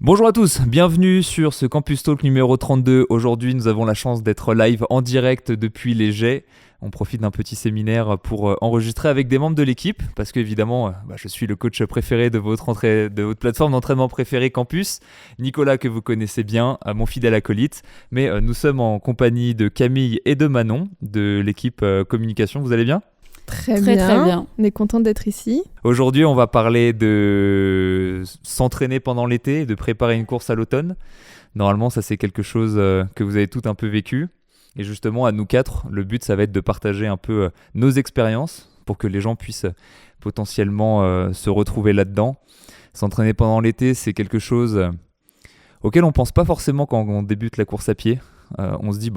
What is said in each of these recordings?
Bonjour à tous, bienvenue sur ce Campus Talk numéro 32. Aujourd'hui, nous avons la chance d'être live en direct depuis les Jets. On profite d'un petit séminaire pour enregistrer avec des membres de l'équipe parce qu'évidemment, je suis le coach préféré de votre plateforme d'entraînement préférée Campus. Nicolas, que vous connaissez bien, mon fidèle acolyte. Mais nous sommes en compagnie de Camille et de Manon de l'équipe communication. Vous allez bien ? Très bien. On est content d'être ici. Aujourd'hui, on va parler de s'entraîner pendant l'été et de préparer une course à l'automne. Normalement, ça c'est quelque chose que vous avez tout un peu vécu. Et justement, à nous quatre, le but, ça va être de partager un peu nos expériences pour que les gens puissent potentiellement se retrouver là-dedans. S'entraîner pendant l'été, c'est quelque chose auquel on ne pense pas forcément quand on débute la course à pied. On se dit,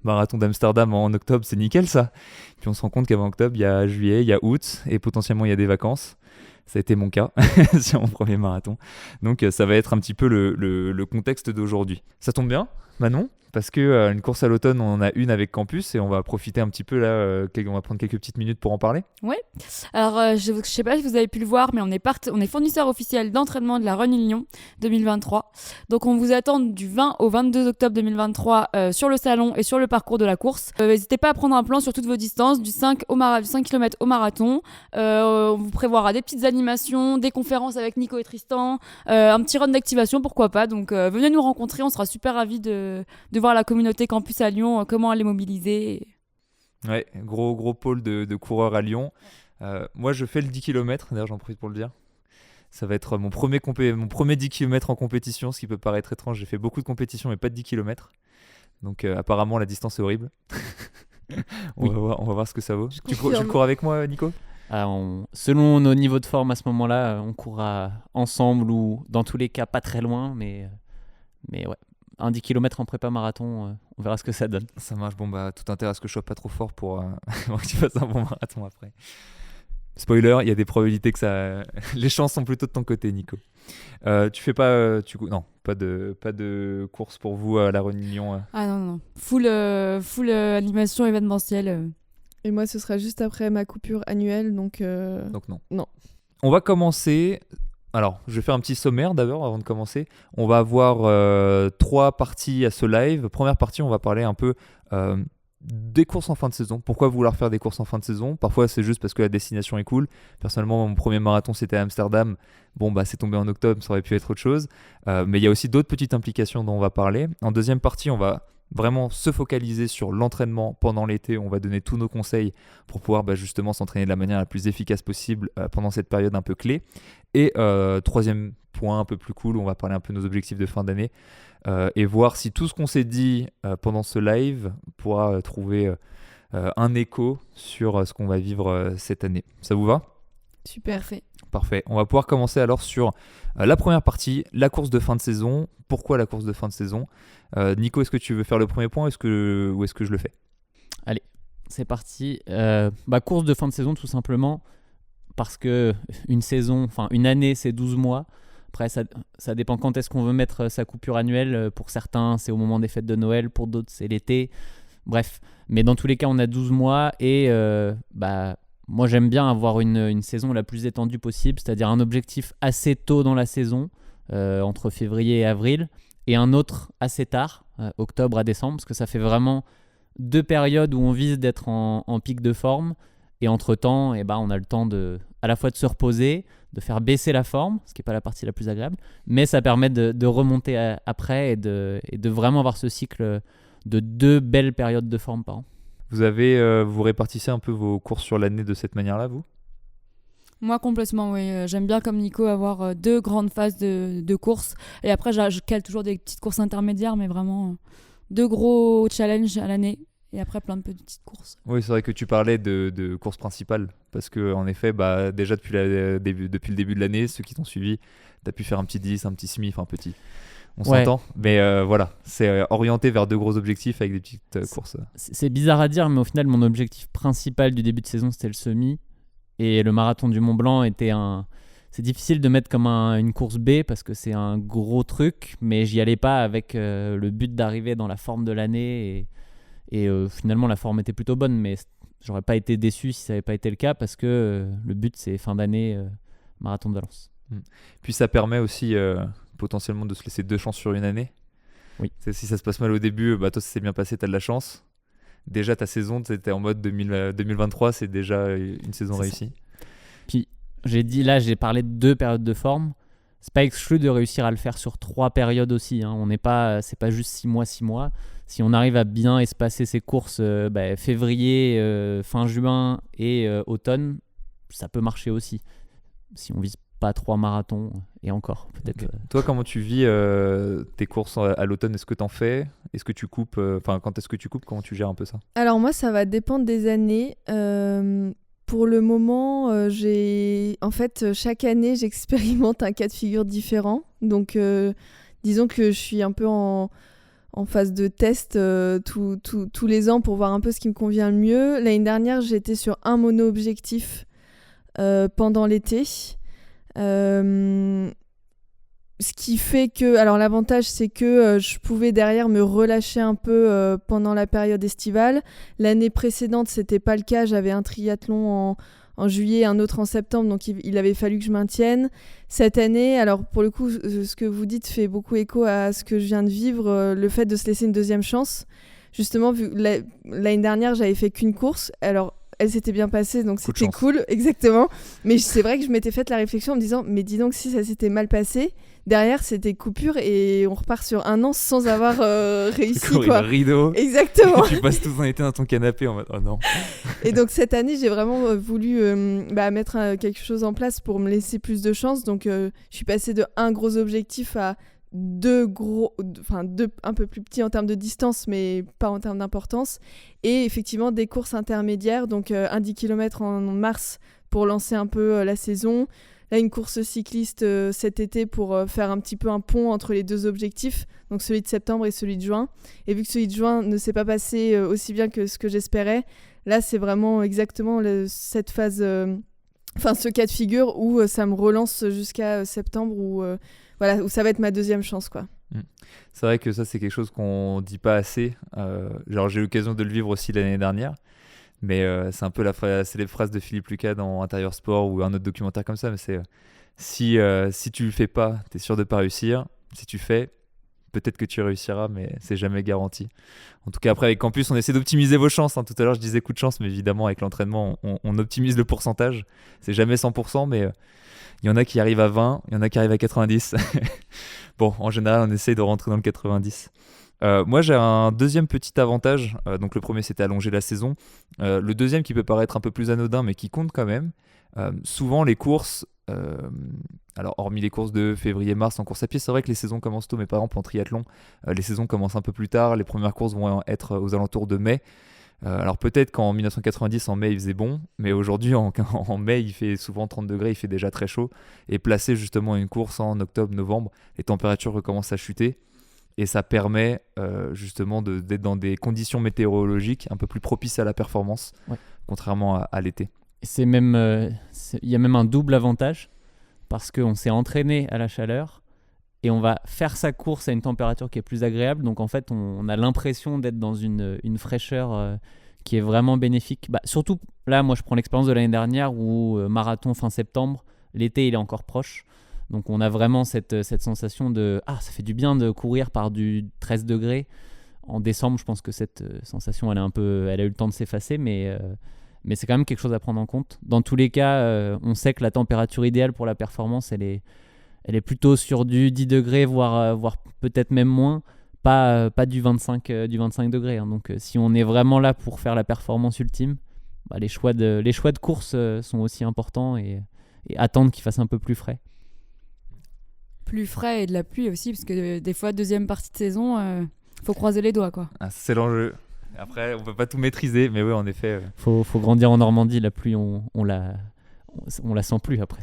marathon d'Amsterdam en octobre, c'est nickel ça. Puis on se rend compte qu'avant octobre, il y a juillet, il y a août et potentiellement il y a des vacances. Ça a été mon cas sur mon premier marathon. Donc ça va être un petit peu le contexte d'aujourd'hui. Ça tombe bien, Manon, parce qu'une course à l'automne, on en a une avec Campus et on va profiter un petit peu là, on va prendre quelques petites minutes pour en parler. Oui, alors je ne sais pas si vous avez pu le voir, mais on est fournisseur officiel d'entraînement de la Run Lyon 2023. Donc on vous attend du 20 au 22 octobre 2023 sur le salon et sur le parcours de la course. N'hésitez pas à prendre un plan sur toutes vos distances, du 5 km au marathon. On vous prévoira des petites animations, des conférences avec Nico et Tristan, un petit run d'activation, pourquoi pas. Donc venez nous rencontrer, on sera super ravis de voir la communauté Campus à Lyon, comment elle est mobilisée. Ouais, gros pôle de coureurs à Lyon. Moi, je fais le 10 km, d'ailleurs j'en profite pour le dire. Ça va être mon premier 10 km en compétition, ce qui peut paraître étrange. J'ai fait beaucoup de compétitions, mais pas de 10 km. Donc apparemment, la distance est horrible. On va voir ce que ça vaut. Tu cours avec moi, Nico ? Selon nos niveaux de forme à ce moment-là, on courra ensemble ou dans tous les cas pas très loin, mais ouais. Un 10 km en prépa marathon, on verra ce que ça donne. Ça marche, tout intérêt à ce que je sois pas trop fort pour que tu fasses un bon marathon après. Spoiler, il y a des probabilités que ça... Les chances sont plutôt de ton côté, Nico. Tu fais pas... Non, pas de course pour vous à la Réunion. Ah non. Full animation événementielle. Et moi, ce sera juste après ma coupure annuelle, donc non. On va commencer... Alors, je vais faire un petit sommaire d'abord avant de commencer. On va avoir 3 parties à ce live. Première partie, on va parler un peu des courses en fin de saison. Pourquoi vouloir faire des courses en fin de saison ? Parfois, c'est juste parce que la destination est cool. Personnellement, mon premier marathon, c'était à Amsterdam. C'est tombé en octobre, ça aurait pu être autre chose. Mais il y a aussi d'autres petites implications dont on va parler. En deuxième partie, on va vraiment se focaliser sur l'entraînement pendant l'été. On va donner tous nos conseils pour pouvoir justement s'entraîner de la manière la plus efficace possible pendant cette période un peu clé. Et troisième point un peu plus cool, on va parler un peu de nos objectifs de fin d'année et voir si tout ce qu'on s'est dit pendant ce live pourra trouver un écho sur ce qu'on va vivre cette année. Ça vous va ? Super. Parfait. On va pouvoir commencer alors sur la première partie, la course de fin de saison. Pourquoi la course de fin de saison ? Nico, est-ce que tu veux faire le premier point ou est-ce que je le fais ? Allez, c'est parti. Course de fin de saison tout simplement parce que une année c'est 12 mois. Après ça dépend quand est-ce qu'on veut mettre sa coupure annuelle. Pour certains c'est au moment des fêtes de Noël, pour d'autres c'est l'été. Bref, mais dans tous les cas on a 12 mois et moi j'aime bien avoir une saison la plus étendue possible, c'est-à-dire un objectif assez tôt dans la saison, entre février et avril, et un autre assez tard, octobre à décembre, parce que ça fait vraiment 2 périodes où on vise d'être en pic de forme, et entre-temps, on a le temps à la fois de se reposer, de faire baisser la forme, ce qui n'est pas la partie la plus agréable, mais ça permet de remonter après et de vraiment avoir ce cycle de 2 belles périodes de forme par an. Vous répartissez un peu vos courses sur l'année de cette manière-là, vous ? Moi, complètement, oui. J'aime bien, comme Nico, avoir 2 grandes phases de courses. Et après, je cale toujours des petites courses intermédiaires, mais vraiment 2 gros challenges à l'année. Et après, plein de petites courses. Oui, c'est vrai que tu parlais de courses principales. Parce qu'en effet, déjà depuis le début de l'année, ceux qui t'ont suivi, tu as pu faire un petit 10, un petit semi, enfin petit. On s'entend, mais voilà, c'est orienté vers 2 gros objectifs avec des petites courses. C'est bizarre à dire, mais au final, mon objectif principal du début de saison, c'était le semi. Et le marathon du Mont Blanc était C'est difficile de mettre comme une course B parce que c'est un gros truc, mais j'y allais pas avec le but d'arriver dans la forme de l'année. Et finalement, la forme était plutôt bonne, mais j'aurais pas été déçu si ça n'avait pas été le cas parce que le but, c'est fin d'année, marathon de Valence. Puis ça permet aussi... potentiellement de se laisser 2 chances sur une année. Oui. Si ça se passe mal au début, toi ça s'est bien passé, t'as de la chance. Déjà ta saison, t'étais en mode 2023, c'est déjà une saison réussie. Puis j'ai parlé de 2 périodes de forme. C'est pas exclu de réussir à le faire sur 3 périodes aussi. On n'est pas, c'est pas juste 6 mois. Si on arrive à bien espacer ses courses février, fin juin et automne, ça peut marcher aussi. Si on vise pas 3 marathons et encore peut-être. Okay. Toi, comment tu vis tes courses à l'automne? Est-ce que t'en fais? Est-ce que tu coupes? Quand est-ce que tu coupes? Comment tu gères un peu ça? Alors moi, ça va dépendre des années. Pour le moment, en fait, chaque année, j'expérimente un cas de figure différent. Donc, disons que je suis un peu en phase de test tous les ans pour voir un peu ce qui me convient le mieux. L'année dernière, j'étais sur un mono-objectif pendant l'été. Ce qui fait que... Alors, l'avantage, c'est que je pouvais derrière me relâcher un peu pendant la période estivale. L'année précédente, c'était pas le cas. J'avais un triathlon en juillet, un autre en septembre, donc il avait fallu que je maintienne. Cette année, alors pour le coup, ce que vous dites fait beaucoup écho à ce que je viens de vivre, le fait de se laisser une deuxième chance. Justement, vu l'année dernière, j'avais fait qu'une course. Alors, elle s'était bien passée, donc c'était cool, exactement. Mais c'est vrai que je m'étais faite la réflexion en me disant, mais dis donc, si ça s'était mal passé, derrière, c'était coupure et on repart sur un an sans avoir réussi. Courir quoi. Le rideau. Exactement. Tu passes tout un été dans ton canapé en mode, oh non. Et donc cette année, j'ai vraiment voulu mettre quelque chose en place pour me laisser plus de chance. Donc je suis passée de un gros objectif à 2 un peu plus petits en termes de distance, mais pas en termes d'importance. Et effectivement, des courses intermédiaires, donc un 10 km en mars pour lancer un peu la saison. Là, une course cycliste cet été pour faire un petit peu un pont entre les 2 objectifs, donc celui de septembre et celui de juin. Et vu que celui de juin ne s'est pas passé aussi bien que ce que j'espérais, là, c'est vraiment exactement cette phase, ce cas de figure où ça me relance jusqu'à septembre, où ça va être ma deuxième chance, quoi. C'est vrai que ça, c'est quelque chose qu'on dit pas assez. J'ai eu l'occasion de le vivre aussi l'année dernière. Mais c'est un peu c'est les phrases de Philippe Lucas dans Intérieur Sport ou un autre documentaire comme ça. Mais c'est si tu le fais pas, t'es sûr de pas réussir. Si tu fais, peut-être que tu réussiras, mais c'est jamais garanti. En tout cas, après, avec Campus, on essaie d'optimiser vos chances. Tout à l'heure, je disais coup de chance, mais évidemment, avec l'entraînement, on optimise le pourcentage. C'est jamais 100%, mais il y en a qui arrivent à 20, il y en a qui arrivent à 90. Bon, en général, on essaye de rentrer dans le 90. Moi, j'ai un deuxième petit avantage. Donc, le premier, c'était allonger la saison. Le deuxième, qui peut paraître un peu plus anodin, mais qui compte quand même. Souvent, les courses, alors hormis les courses de février-mars en course à pied, c'est vrai que les saisons commencent tôt, mais par exemple en triathlon, les saisons commencent un peu plus tard. Les premières courses vont être aux alentours de mai. Alors peut-être qu'en 1990, en mai, il faisait bon, mais aujourd'hui, en mai, il fait souvent 30 degrés, il fait déjà très chaud. Et placer justement une course en octobre-novembre, les températures recommencent à chuter. Et ça permet justement d'être dans des conditions météorologiques un peu plus propices à la performance, contrairement à l'été. C'est même, il y a même un double avantage, parce qu'on s'est entraîné à la chaleur et on va faire sa course à une température qui est plus agréable. Donc en fait, on a l'impression d'être dans une fraîcheur qui est vraiment bénéfique. Surtout là, moi je prends l'expérience de l'année dernière où marathon fin septembre, l'été il est encore proche. Donc on a vraiment cette sensation de « Ah, ça fait du bien de courir par du 13 degrés ». En décembre, je pense que cette sensation, elle a eu le temps de s'effacer, mais c'est quand même quelque chose à prendre en compte. Dans tous les cas, on sait que la température idéale pour la performance, elle est plutôt sur du 10 degrés, voire peut-être même moins, pas du 25 degrés. Donc si on est vraiment là pour faire la performance ultime, les choix de course sont aussi importants et attendre qu'il fasse un peu plus frais. Plus frais et de la pluie aussi, parce que des fois, deuxième partie de saison, faut croiser les doigts, quoi. C'est l'enjeu. Après, on peut pas tout maîtriser, mais oui, en effet. Faut grandir en Normandie, la pluie, on la sent plus après.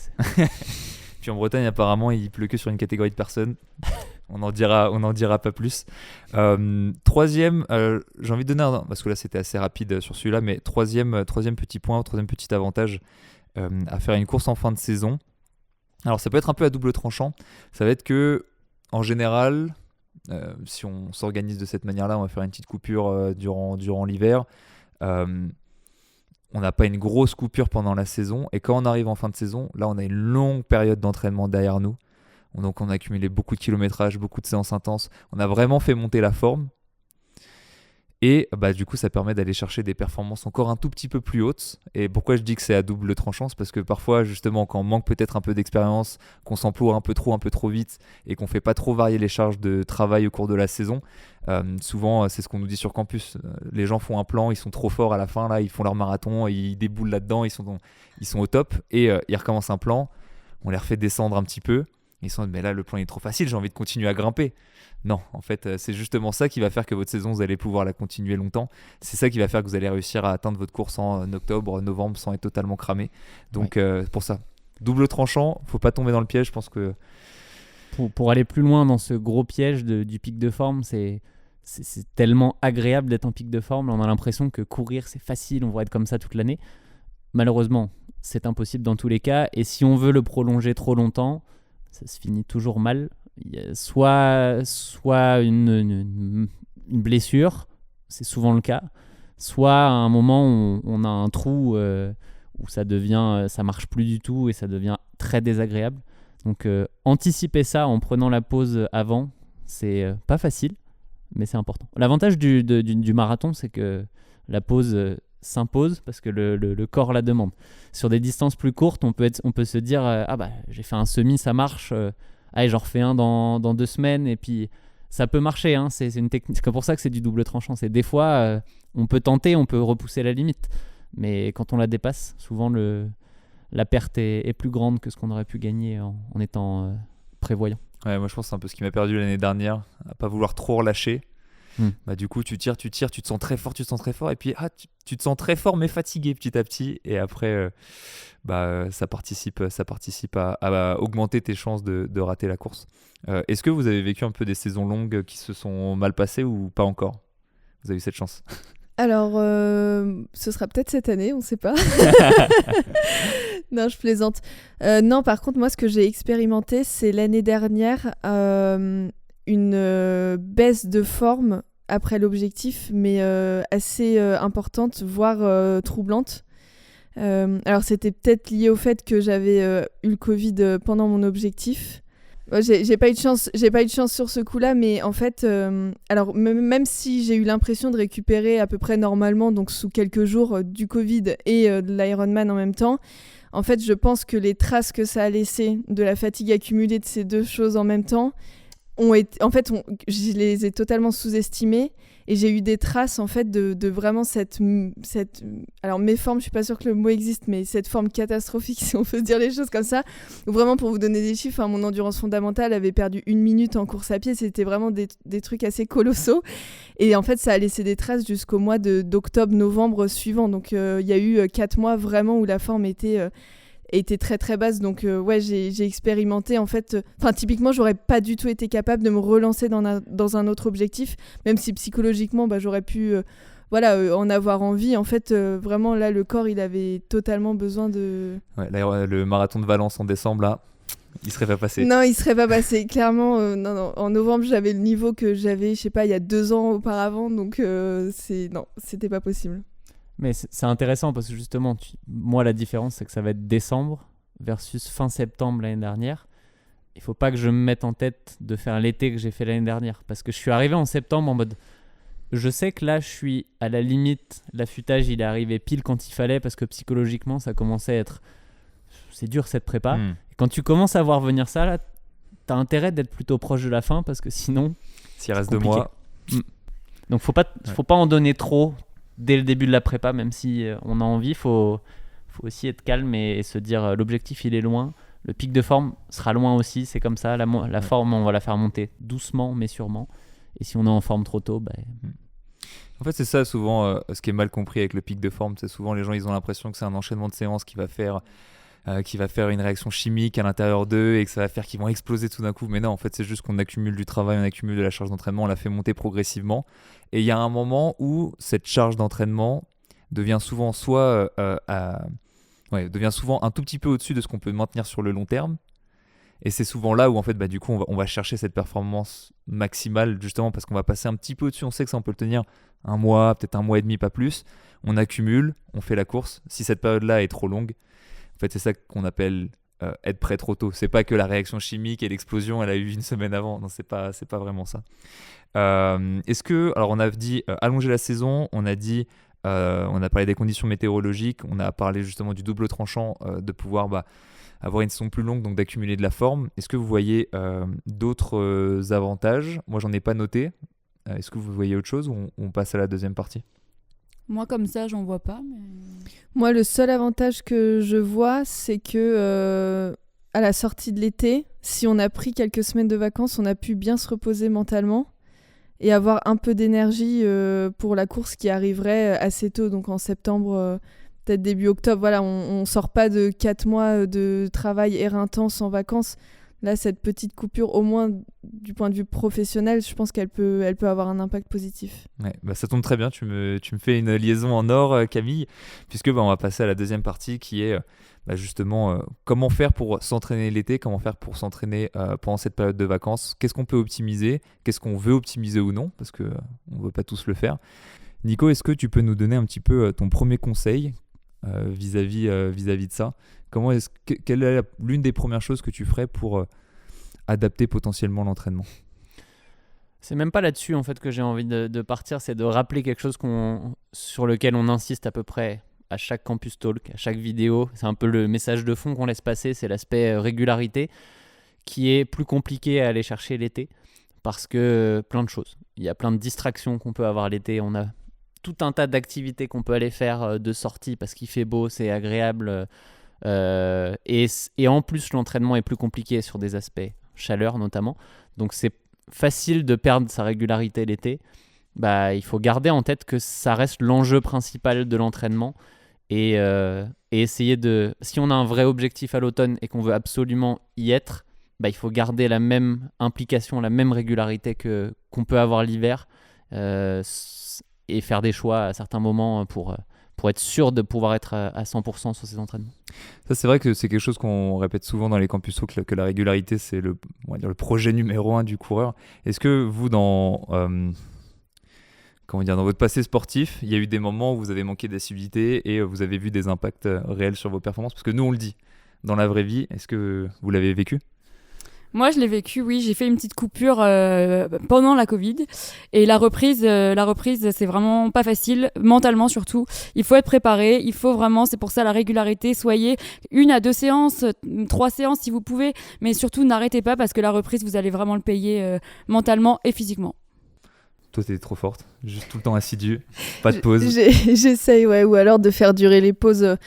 Puis en Bretagne, apparemment, il pleut que sur une catégorie de personnes. On n'en dira pas plus. Troisième, j'ai envie de donner parce que là, c'était assez rapide sur celui-là, mais troisième petit point, troisième petit avantage à faire une course en fin de saison. Alors, ça peut être un peu à double tranchant. Ça va être que, en général, si on s'organise de cette manière-là, on va faire une petite coupure durant l'hiver. On n'a pas une grosse coupure pendant la saison. Et quand on arrive en fin de saison, là, on a une longue période d'entraînement derrière nous. Donc on a accumulé beaucoup de kilométrage, beaucoup de séances intenses. On a vraiment fait monter la forme. Et du coup, ça permet d'aller chercher des performances encore un tout petit peu plus hautes. Et pourquoi je dis que c'est à double tranchant, c'est parce que parfois, justement, quand on manque peut-être un peu d'expérience, qu'on s'emploie un peu trop vite et qu'on fait pas trop varier les charges de travail au cours de la saison, souvent, c'est ce qu'on nous dit sur campus. Les gens font un plan, ils sont trop forts à la fin, là, ils font leur marathon, ils déboulent là-dedans, ils sont au top. Et ils recommencent un plan, on les refait descendre un petit peu. Ils sont mais là, le plan est trop facile, j'ai envie de continuer à grimper. Non, en fait, c'est justement ça qui va faire que votre saison, vous allez pouvoir la continuer longtemps. C'est ça qui va faire que vous allez réussir à atteindre votre course en octobre, novembre, sans être totalement cramé. Donc, pour ça, double tranchant, faut pas tomber dans le piège. Je pense que pour aller plus loin dans ce gros piège du pic de forme, c'est tellement agréable d'être en pic de forme. On a l'impression que courir, c'est facile, on va être comme ça toute l'année. Malheureusement, c'est impossible dans tous les cas. Et si on veut le prolonger trop longtemps, ça se finit toujours mal. Il y a soit une blessure, c'est souvent le cas, soit à un moment où on a un trou où ça marche plus du tout et ça devient très désagréable. Donc anticiper ça en prenant la pause avant, c'est pas facile, mais c'est important. L'avantage du marathon, c'est que la pause s'impose parce que le corps la demande. Sur des distances plus courtes, on peut se dire j'ai fait un semi, ça marche, allez, j'en refais un dans 2 semaines, et puis ça peut marcher, hein. C'est une technique. C'est pour ça que c'est du double tranchant. C'est des fois on peut tenter, on peut repousser la limite, mais quand on la dépasse, souvent la perte est plus grande que ce qu'on aurait pu gagner en étant prévoyant. Ouais, moi je pense que c'est un peu ce qui m'a perdu l'année dernière, à pas vouloir trop relâcher. Du coup, tu tires, tu te sens très fort, et puis tu te sens très fort mais fatigué petit à petit, et après, ça participe à augmenter tes chances de rater la course. Est-ce que vous avez vécu un peu des saisons longues qui se sont mal passées ou pas encore ? Vous avez eu cette chance ? Alors, ce sera peut-être cette année, on ne sait pas. Non, je plaisante. Non, par contre, moi, ce que j'ai expérimenté, c'est l'année dernière une baisse de forme après l'objectif, mais assez importante, voire troublante. Alors, c'était peut-être lié au fait que j'avais eu le Covid pendant mon objectif. J'ai pas eu de chance sur ce coup-là, mais en fait, alors même si j'ai eu l'impression de récupérer à peu près normalement, donc sous quelques jours du Covid et de l'Ironman en même temps, en fait, je pense que les traces que ça a laissées de la fatigue accumulée de ces deux choses en même temps je les ai totalement sous-estimées, et j'ai eu des traces en fait de vraiment cette alors méforme, je suis pas sûre que le mot existe, mais cette forme catastrophique, si on peut se dire les choses comme ça, où vraiment, pour vous donner des chiffres, mon endurance fondamentale avait perdu 1 minute en course à pied. C'était vraiment des trucs assez colossaux, et en fait ça a laissé des traces jusqu'au mois d'octobre-novembre suivant. Donc il y a eu 4 mois vraiment où la forme était très très basse. Donc j'ai expérimenté en fait, typiquement j'aurais pas du tout été capable de me relancer dans un autre objectif, même si psychologiquement j'aurais pu en avoir envie. En fait vraiment là, le corps il avait totalement besoin de... Le marathon de Valence en décembre, là, il serait pas passé. Non, il serait pas passé, clairement. Non, en novembre j'avais le niveau que j'avais, je sais pas, il y a 2 ans auparavant, donc c'était pas possible. Mais c'est intéressant parce que justement, moi, la différence, c'est que ça va être décembre versus fin septembre l'année dernière. Il ne faut pas que je me mette en tête de faire l'été que j'ai fait l'année dernière, parce que je suis arrivé en septembre en mode... Je sais que là, je suis à la limite. L'affûtage, il est arrivé pile quand il fallait, parce que psychologiquement, ça commençait à être... C'est dur cette prépa. Et quand tu commences à voir venir ça, là, tu as intérêt d'être plutôt proche de la fin, parce que sinon... S'il reste 2 mois... Donc, faut pas en donner trop dès le début de la prépa, même si on a envie. Faut aussi être calme et se dire l'objectif il est loin, le pic de forme sera loin aussi, c'est comme ça, la forme on va la faire monter doucement mais sûrement, et si on est en forme trop tôt, En fait c'est ça souvent ce qui est mal compris avec le pic de forme. C'est souvent les gens, ils ont l'impression que c'est un enchaînement de séances qui va faire une réaction chimique à l'intérieur d'eux et que ça va faire qu'ils vont exploser tout d'un coup. Mais non, en fait c'est juste qu'on accumule du travail, on accumule de la charge d'entraînement, on la fait monter progressivement, et il y a un moment où cette charge d'entraînement devient souvent devient souvent un tout petit peu au-dessus de ce qu'on peut maintenir sur le long terme, et c'est souvent là où en fait du coup on va chercher cette performance maximale, justement parce qu'on va passer un petit peu au-dessus. On sait que ça on peut le tenir 1 mois, peut-être 1 mois et demi, pas plus. On accumule, on fait la course. Si cette période-là est trop longue, en fait c'est ça qu'on appelle être prêt trop tôt. C'est pas que la réaction chimique et l'explosion, elle a eu une semaine avant. Non, c'est pas vraiment ça. Est-ce que, alors on a dit allonger la saison, on a dit, on a parlé des conditions météorologiques, on a parlé justement du double tranchant, de pouvoir avoir une saison plus longue, donc d'accumuler de la forme. Est-ce que vous voyez d'autres avantages ? Moi, j'en ai pas noté. Est-ce que vous voyez autre chose ou on passe à la deuxième partie ? Moi, comme ça, j'en vois pas. Mais... Moi, le seul avantage que je vois, c'est que à la sortie de l'été, si on a pris quelques semaines de vacances, on a pu bien se reposer mentalement et avoir un peu d'énergie pour la course qui arriverait assez tôt, donc en septembre, peut-être début octobre. Voilà, on sort pas de 4 mois de travail éreintant sans vacances. Là, cette petite coupure, au moins du point de vue professionnel, je pense qu'elle peut avoir un impact positif. Ouais, ça tombe très bien, tu me fais une liaison en or, Camille, puisque on va passer à la deuxième partie qui est justement comment faire pour s'entraîner l'été, comment faire pour s'entraîner pendant cette période de vacances, qu'est-ce qu'on peut optimiser, qu'est-ce qu'on veut optimiser ou non, parce qu'on ne veut pas tous le faire. Nico, est-ce que tu peux nous donner un petit peu ton premier conseil vis-à-vis de ça ? Quelle est l'une des premières choses que tu ferais pour adapter potentiellement l'entraînement ? C'est même pas là-dessus en fait que j'ai envie de partir, c'est de rappeler quelque chose sur lequel on insiste à peu près à chaque Campus Talk, à chaque vidéo. C'est un peu le message de fond qu'on laisse passer, c'est l'aspect régularité qui est plus compliqué à aller chercher l'été parce que plein de choses. Il y a plein de distractions qu'on peut avoir l'été, on a tout un tas d'activités qu'on peut aller faire de sortie parce qu'il fait beau, c'est agréable. Et en plus l'entraînement est plus compliqué sur des aspects chaleur notamment, donc c'est facile de perdre sa régularité l'été. Il faut garder en tête que ça reste l'enjeu principal de l'entraînement et essayer de, si on a un vrai objectif à l'automne et qu'on veut absolument y être, il faut garder la même implication, la même régularité qu'on peut avoir l'hiver et faire des choix à certains moments pour être sûr de pouvoir être à 100% sur ces entraînements. Ça, c'est vrai que c'est quelque chose qu'on répète souvent dans les campus talk, que la régularité, c'est le projet numéro 1 du coureur. Est-ce que vous, dans votre passé sportif, il y a eu des moments où vous avez manqué d'assiduité et vous avez vu des impacts réels sur vos performances ? Parce que nous, on le dit dans la vraie vie. Est-ce que vous l'avez vécu ? Moi, je l'ai vécu, oui. J'ai fait une petite coupure pendant la Covid. Et la reprise, c'est vraiment pas facile, mentalement surtout. Il faut être préparé, il faut vraiment, c'est pour ça la régularité, soyez 1 à 2 séances, 3 séances si vous pouvez. Mais surtout, n'arrêtez pas parce que la reprise, vous allez vraiment le payer mentalement et physiquement. Toi, t'es trop forte, juste tout le temps assidu, pas de pause. J'essaye, ouais, ou alors de faire durer les pauses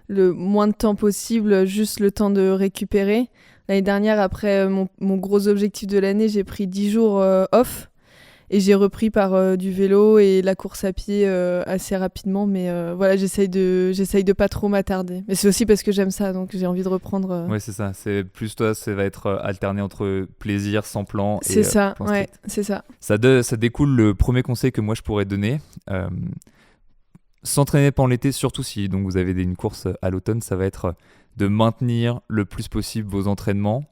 le moins de temps possible, juste le temps de récupérer. L'année dernière, après mon gros objectif de l'année, j'ai pris 10 jours off et j'ai repris par du vélo et la course à pied assez rapidement. Mais voilà, j'essaye de pas trop m'attarder. Mais c'est aussi parce que j'aime ça, donc j'ai envie de reprendre. Ouais, c'est ça. C'est plus toi, ça va être alterné entre plaisir, sans plan. C'est ça, plan ouais, strict. c'est ça. Ça découle le premier conseil que moi je pourrais donner. S'entraîner pendant l'été, surtout si donc vous avez une course à l'automne, ça va être de maintenir le plus possible vos entraînements.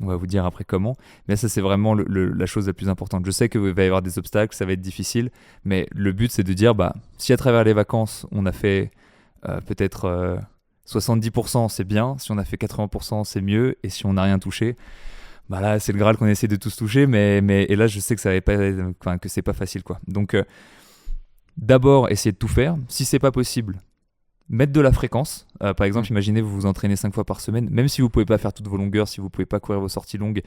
On va vous dire après comment. Mais ça, c'est vraiment la chose la plus importante. Je sais qu'il va y avoir des obstacles, ça va être difficile. Mais le but, c'est de dire, si à travers les vacances, on a fait peut-être 70%, c'est bien. Si on a fait 80%, c'est mieux. Et si on n'a rien touché, là, c'est le Graal qu'on essaie de tous toucher. Et là, je sais que ça va pas, que c'est pas facile, quoi. Donc, d'abord, essayez de tout faire. Si c'est pas possible, mettre de la fréquence. Par exemple, imaginez vous vous entraînez 5 fois par semaine, même si vous pouvez pas faire toutes vos longueurs, si vous pouvez pas courir vos sorties longues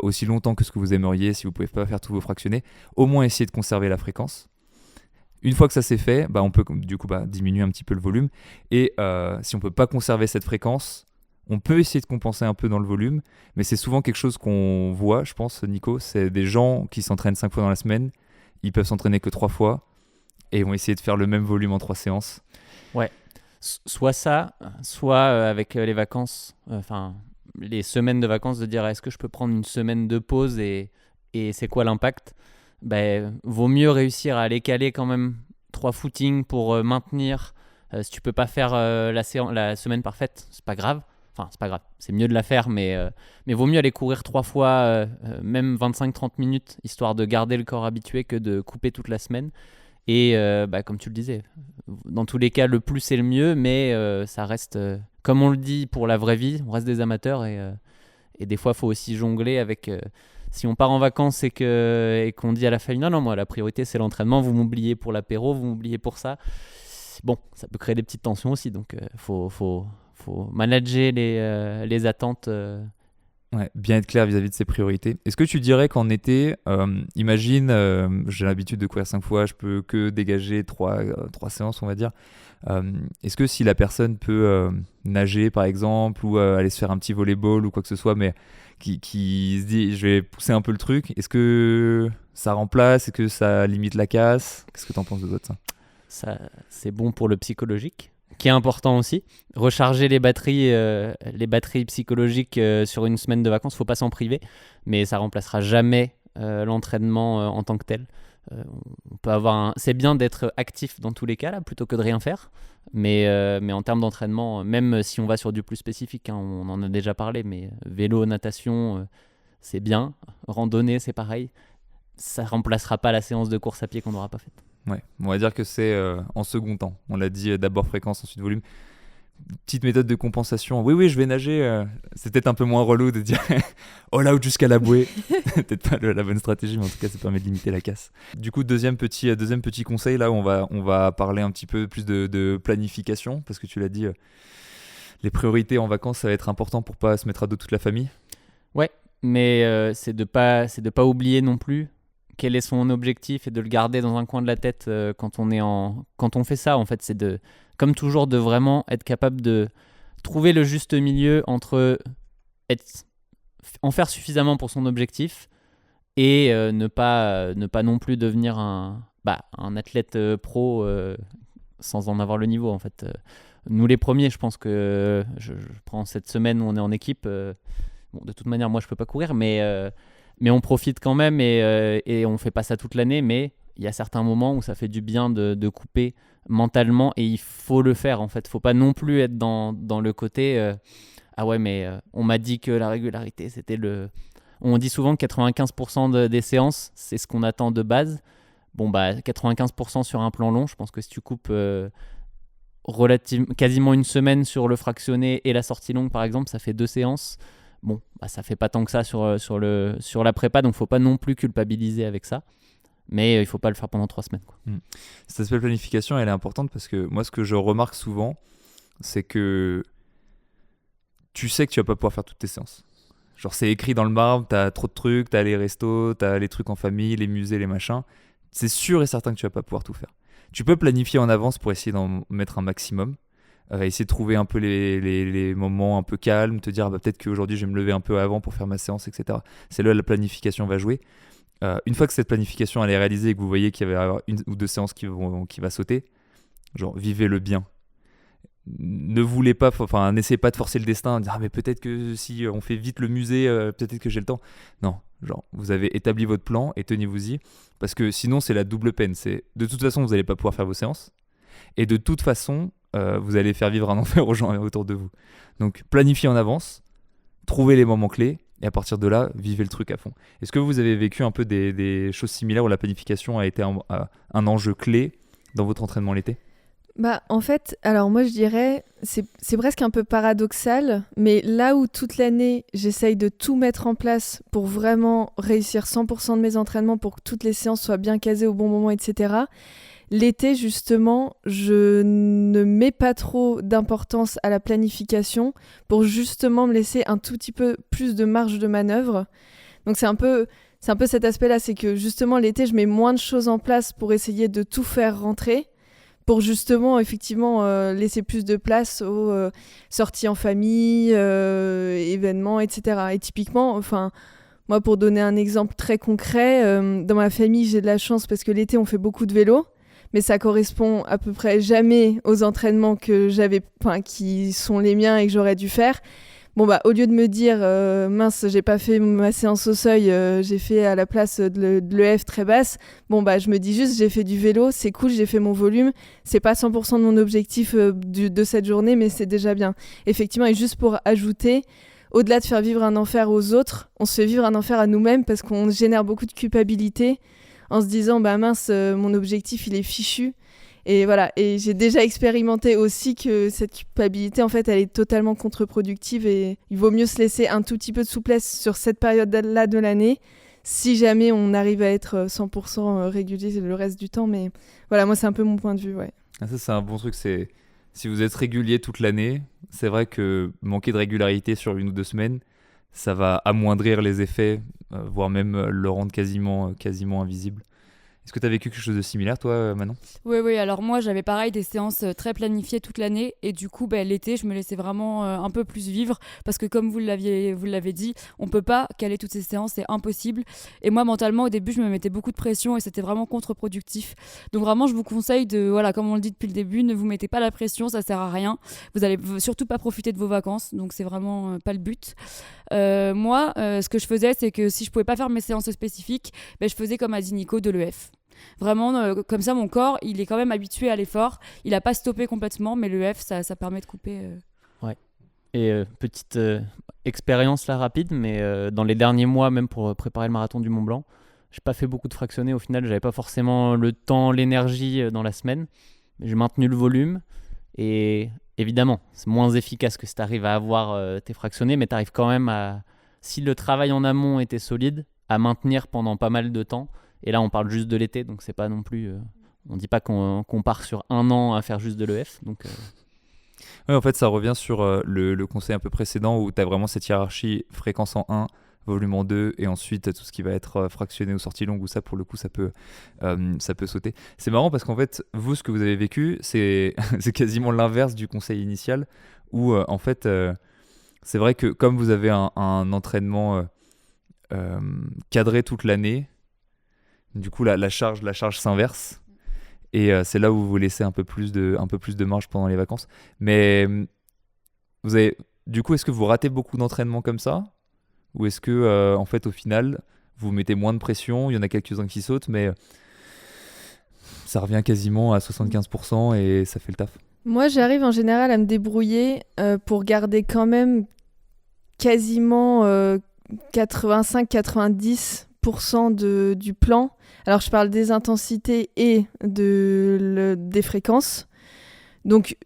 aussi longtemps que ce que vous aimeriez, si vous pouvez pas faire tous vos fractionnés, au moins essayer de conserver la fréquence. Une fois que ça c'est fait, on peut du coup diminuer un petit peu le volume. Et si on peut pas conserver cette fréquence, on peut essayer de compenser un peu dans le volume, mais c'est souvent quelque chose qu'on voit, je pense, Nico, c'est des gens qui s'entraînent 5 fois dans la semaine, ils peuvent s'entraîner que 3 fois et vont essayer de faire le même volume en 3 séances. Ouais. Soit ça, soit avec les vacances, les semaines de vacances, de dire est-ce que je peux prendre une semaine de pause et c'est quoi l'impact ? Vaut mieux réussir à aller caler quand même 3 footings pour maintenir. Si tu peux pas faire la semaine parfaite, c'est pas grave. Enfin, c'est pas grave, c'est mieux de la faire, mais vaut mieux aller courir 3 fois, même 25-30 minutes, histoire de garder le corps habitué que de couper toute la semaine. Et comme tu le disais, dans tous les cas, le plus c'est le mieux, mais ça reste, comme on le dit pour la vraie vie, on reste des amateurs et des fois, il faut aussi jongler avec... si on part en vacances et qu'on dit à la famille, non, moi, la priorité, c'est l'entraînement, vous m'oubliez pour l'apéro, vous m'oubliez pour ça. Bon, ça peut créer des petites tensions aussi, donc faut manager les attentes. Ouais, bien être clair vis-à-vis de ses priorités. Est-ce que tu dirais qu'en été, imagine, j'ai l'habitude de courir 5 fois, je peux que dégager 3 séances, on va dire. Est-ce que si la personne peut nager, par exemple, ou aller se faire un petit volleyball ou quoi que ce soit, mais qui se dit, je vais pousser un peu le truc, est-ce que ça remplace, est-ce que ça limite la casse? Qu'est-ce que tu en penses de ça? Ça, c'est bon pour le psychologique, qui est important aussi. Recharger les batteries psychologiques sur une semaine de vacances, faut pas s'en priver, mais ça remplacera jamais l'entraînement en tant que tel. On peut c'est bien d'être actif dans tous les cas là, plutôt que de rien faire, mais en termes d'entraînement, même si on va sur du plus spécifique, hein, on en a déjà parlé, mais vélo, natation, c'est bien. Randonnée, c'est pareil. Ça remplacera pas la séance de course à pied qu'on n'aura pas faite. Ouais, on va dire que c'est en second temps. On l'a dit, d'abord fréquence, ensuite volume. Petite méthode de compensation. Oui, je vais nager. C'est peut-être un peu moins relou de dire all out jusqu'à la bouée. Peut-être pas la bonne stratégie, mais en tout cas, ça permet de limiter la casse. Du coup, deuxième petit conseil, là, on va parler un petit peu plus de planification, parce que tu l'as dit, les priorités en vacances, ça va être important pour pas se mettre à dos toute la famille. Ouais, mais c'est de pas oublier non plus quel est son objectif et de le garder dans un coin de la tête quand on fait ça. En fait, c'est comme toujours, de vraiment être capable de trouver le juste milieu entre en faire suffisamment pour son objectif et ne pas non plus devenir un athlète pro sans en avoir le niveau. En fait, nous les premiers, je pense que je prends cette semaine où on est en équipe. De toute manière, moi, je peux pas courir, mais on profite quand même et on fait pas ça toute l'année. Mais il y a certains moments où ça fait du bien de couper mentalement et il faut le faire. En fait, faut pas non plus être dans le côté ah ouais, mais on m'a dit que la régularité c'était on dit souvent que 95% des séances c'est ce qu'on attend de base. 95% sur un plan long, je pense que si tu coupes quasiment une semaine sur le fractionné et la sortie longue par exemple, ça fait 2 séances. Ça fait pas tant que ça sur la prépa, donc faut pas non plus culpabiliser avec ça. Mais il faut pas le faire pendant 3 semaines, quoi. Cet aspect de planification, elle est importante parce que moi, ce que je remarque souvent, c'est que tu sais que tu vas pas pouvoir faire toutes tes séances. Genre, c'est écrit dans le marbre, t'as trop de trucs, t'as les restos, t'as les trucs en famille, les musées, les machins. C'est sûr et certain que tu vas pas pouvoir tout faire. Tu peux planifier en avance pour essayer d'en mettre un maximum. Essayer de trouver un peu les moments un peu calmes, te dire peut-être qu'aujourd'hui je vais me lever un peu avant pour faire ma séance, etc. C'est là où la planification va jouer. Une fois que cette planification elle est réalisée et que vous voyez qu'il va y avoir 1 ou 2 séances qui va sauter, genre vivez-le bien. Ne voulez pas, n'essayez pas de forcer le destin, dire mais peut-être que si on fait vite le musée, peut-être que j'ai le temps. Non, genre vous avez établi votre plan et tenez-vous-y, parce que sinon c'est la double peine. C'est de toute façon vous n'allez pas pouvoir faire vos séances et de toute façon vous allez faire vivre un enfer aux gens autour de vous. Donc planifiez en avance, trouvez les moments clés et à partir de là, vivez le truc à fond. Est-ce que vous avez vécu un peu des choses similaires où la planification a été un enjeu clé dans votre entraînement l'été ? En fait, alors moi je dirais, c'est presque un peu paradoxal, mais là où toute l'année j'essaye de tout mettre en place pour vraiment réussir 100% de mes entraînements, pour que toutes les séances soient bien casées au bon moment, etc. L'été, justement, je ne mets pas trop d'importance à la planification pour justement me laisser un tout petit peu plus de marge de manœuvre. Donc c'est un peu cet aspect-là, c'est que justement l'été, je mets moins de choses en place pour essayer de tout faire rentrer, pour justement, effectivement, laisser plus de place aux sorties en famille, événements, etc. Et typiquement, moi, pour donner un exemple très concret, dans ma famille, j'ai de la chance parce que l'été, on fait beaucoup de vélo. Mais ça correspond à peu près jamais aux entraînements que qui sont les miens et que j'aurais dû faire. Au lieu de me dire mince, j'ai pas fait ma séance au seuil, j'ai fait à la place de l'EF très basse. Je me dis juste, j'ai fait du vélo, c'est cool, j'ai fait mon volume. C'est pas 100% de mon objectif de cette journée, mais c'est déjà bien. Effectivement, et juste pour ajouter, au-delà de faire vivre un enfer aux autres, on se fait vivre un enfer à nous-mêmes parce qu'on génère beaucoup de culpabilité en se disant bah mince, mon objectif il est fichu. Et voilà, et j'ai déjà expérimenté aussi que cette culpabilité, en fait, elle est totalement contre-productive et il vaut mieux se laisser un tout petit peu de souplesse sur cette période-là de l'année si jamais on arrive à être 100% régulier le reste du temps. Mais voilà, moi, c'est un peu mon point de vue, ouais. Ah, ça, c'est un bon truc. C'est si vous êtes régulier toute l'année, c'est vrai que manquer de régularité sur 1 ou 2 semaines, ça va amoindrir les effets, voire même le rendre quasiment invisible. Est-ce que tu as vécu quelque chose de similaire, toi, Manon ? Oui, alors moi j'avais pareil des séances très planifiées toute l'année et du coup l'été je me laissais vraiment un peu plus vivre parce que comme vous l'avez dit, on peut pas caler toutes ces séances, c'est impossible. Et moi mentalement au début je me mettais beaucoup de pression et c'était vraiment contre-productif. Donc vraiment je vous conseille de, voilà, comme on le dit depuis le début, ne vous mettez pas la pression, ça sert à rien. Vous allez surtout pas profiter de vos vacances, donc c'est vraiment pas le but. Moi, ce que je faisais, c'est que si je pouvais pas faire mes séances spécifiques, je faisais comme a dit Nico de l'EF. Vraiment, comme ça, mon corps, il est quand même habitué à l'effort. Il n'a pas stoppé complètement, mais l'EF, ça permet de couper. Ouais. Et petite expérience là rapide, mais dans les derniers mois, même pour préparer le marathon du Mont Blanc, j'ai pas fait beaucoup de fractionnés. Au final, j'avais pas forcément le temps, l'énergie dans la semaine. Mais j'ai maintenu le volume et évidemment, c'est moins efficace que si tu arrives à avoir tes fractionnés, mais tu arrives quand même à, si le travail en amont était solide, à maintenir pendant pas mal de temps. Et là, on parle juste de l'été, donc c'est pas non plus. On dit pas qu'on part sur 1 an à faire juste de l'EF. Donc, Ouais, en fait, ça revient sur le conseil un peu précédent où tu as vraiment cette hiérarchie fréquence en 1, volume en 2, et ensuite tout ce qui va être fractionné ou sortie longue, où ça, pour le coup, ça peut sauter. C'est marrant parce qu'en fait, vous, ce que vous avez vécu, c'est c'est quasiment l'inverse du conseil initial, où en fait, c'est vrai que comme vous avez un entraînement cadré toute l'année, du coup, la charge s'inverse. Et c'est là où vous laissez un peu plus de marge pendant les vacances. Mais vous avez, du coup, est-ce que vous ratez beaucoup d'entraînements comme ça ? Ou est-ce que, en fait, au final, vous mettez moins de pression ? Il y en a quelques-uns qui sautent, mais ça revient quasiment à 75% et ça fait le taf. Moi, j'arrive en général à me débrouiller pour garder quand même quasiment 85-90% du plan. Alors, je parle des intensités et des fréquences. Donc,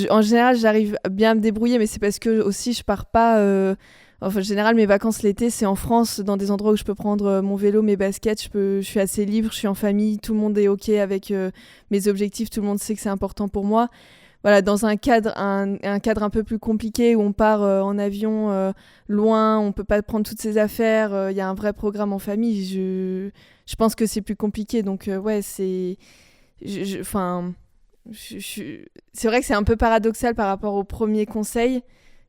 en général, j'arrive bien à me débrouiller, mais c'est parce que aussi, je pars pas... Enfin, en général, mes vacances l'été, c'est en France, dans des endroits où je peux prendre mon vélo, mes baskets, je suis assez libre, je suis en famille, tout le monde est OK avec mes objectifs, tout le monde sait que c'est important pour moi. Voilà, dans un cadre un peu plus compliqué où on part en avion loin, on peut pas prendre toutes ses affaires, il y a un vrai programme en famille, je pense que c'est plus compliqué. Donc ouais, c'est c'est vrai que c'est un peu paradoxal par rapport au premier conseil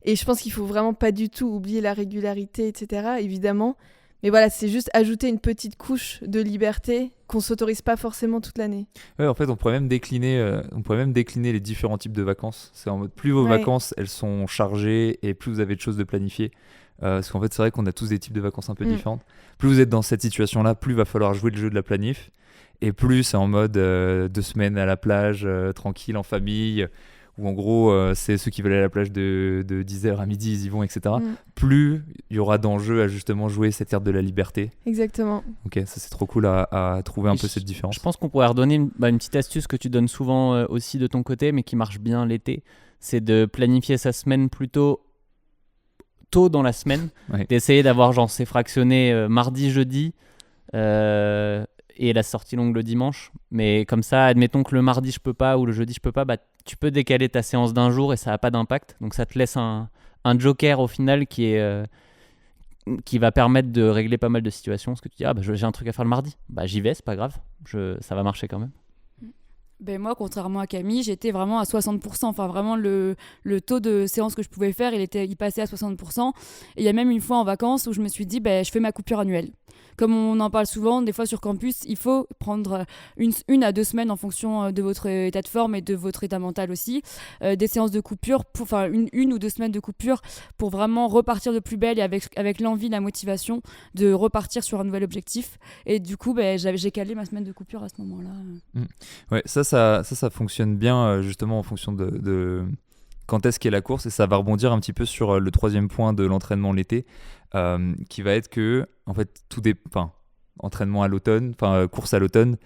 et je pense qu'il faut vraiment pas du tout oublier la régularité, etc. évidemment. Mais voilà, c'est juste ajouter une petite couche de liberté qu'on s'autorise pas forcément toute l'année. Ouais, en fait, on pourrait même décliner les différents types de vacances. C'est en mode, plus vos vacances, elles sont chargées et plus vous avez de choses de planifier. Parce qu'en fait, c'est vrai qu'on a tous des types de vacances un peu différentes. Plus vous êtes dans cette situation-là, plus il va falloir jouer le jeu de la planif. Et plus c'est en mode 2 semaines à la plage, tranquille, en famille, où en gros, c'est ceux qui veulent aller à la plage de 10h à midi, ils y vont, etc. Plus il y aura d'enjeux à justement jouer cette carte de la liberté. Exactement. Ok, ça c'est trop cool à trouver un peu cette différence. Je pense qu'on pourrait redonner une petite astuce que tu donnes souvent aussi de ton côté, mais qui marche bien l'été. C'est de planifier sa semaine plutôt tôt dans la semaine. Ouais. D'essayer d'avoir genre c'est fractionné mardi, jeudi. Et la sortie longue le dimanche. Mais comme ça, admettons que le mardi je peux pas ou le jeudi je peux pas, tu peux décaler ta séance d'un jour et ça n'a pas d'impact. Donc ça te laisse un joker au final qui va permettre de régler pas mal de situations. Parce que tu dis, j'ai un truc à faire le mardi. J'y vais, c'est pas grave. Ça va marcher quand même. Ben moi, contrairement à Camille, j'étais vraiment à 60%. Enfin, vraiment, le taux de séance que je pouvais faire, il passait à 60%. Et il y a même une fois en vacances où je me suis dit, je fais ma coupure annuelle. Comme on en parle souvent, des fois sur campus, il faut prendre 1 à 2 semaines en fonction de votre état de forme et de votre état mental aussi. Des séances de coupure, une ou 2 semaines de coupure pour vraiment repartir de plus belle et avec l'envie, la motivation de repartir sur un nouvel objectif. Et du coup, j'ai calé ma semaine de coupure à ce moment-là. Ouais, ça fonctionne bien justement en fonction de quand est-ce qu'est la course, et ça va rebondir un petit peu sur le 3e point de l'entraînement l'été, qui va être que en fait entraînement à l'automne, enfin course à l'automne,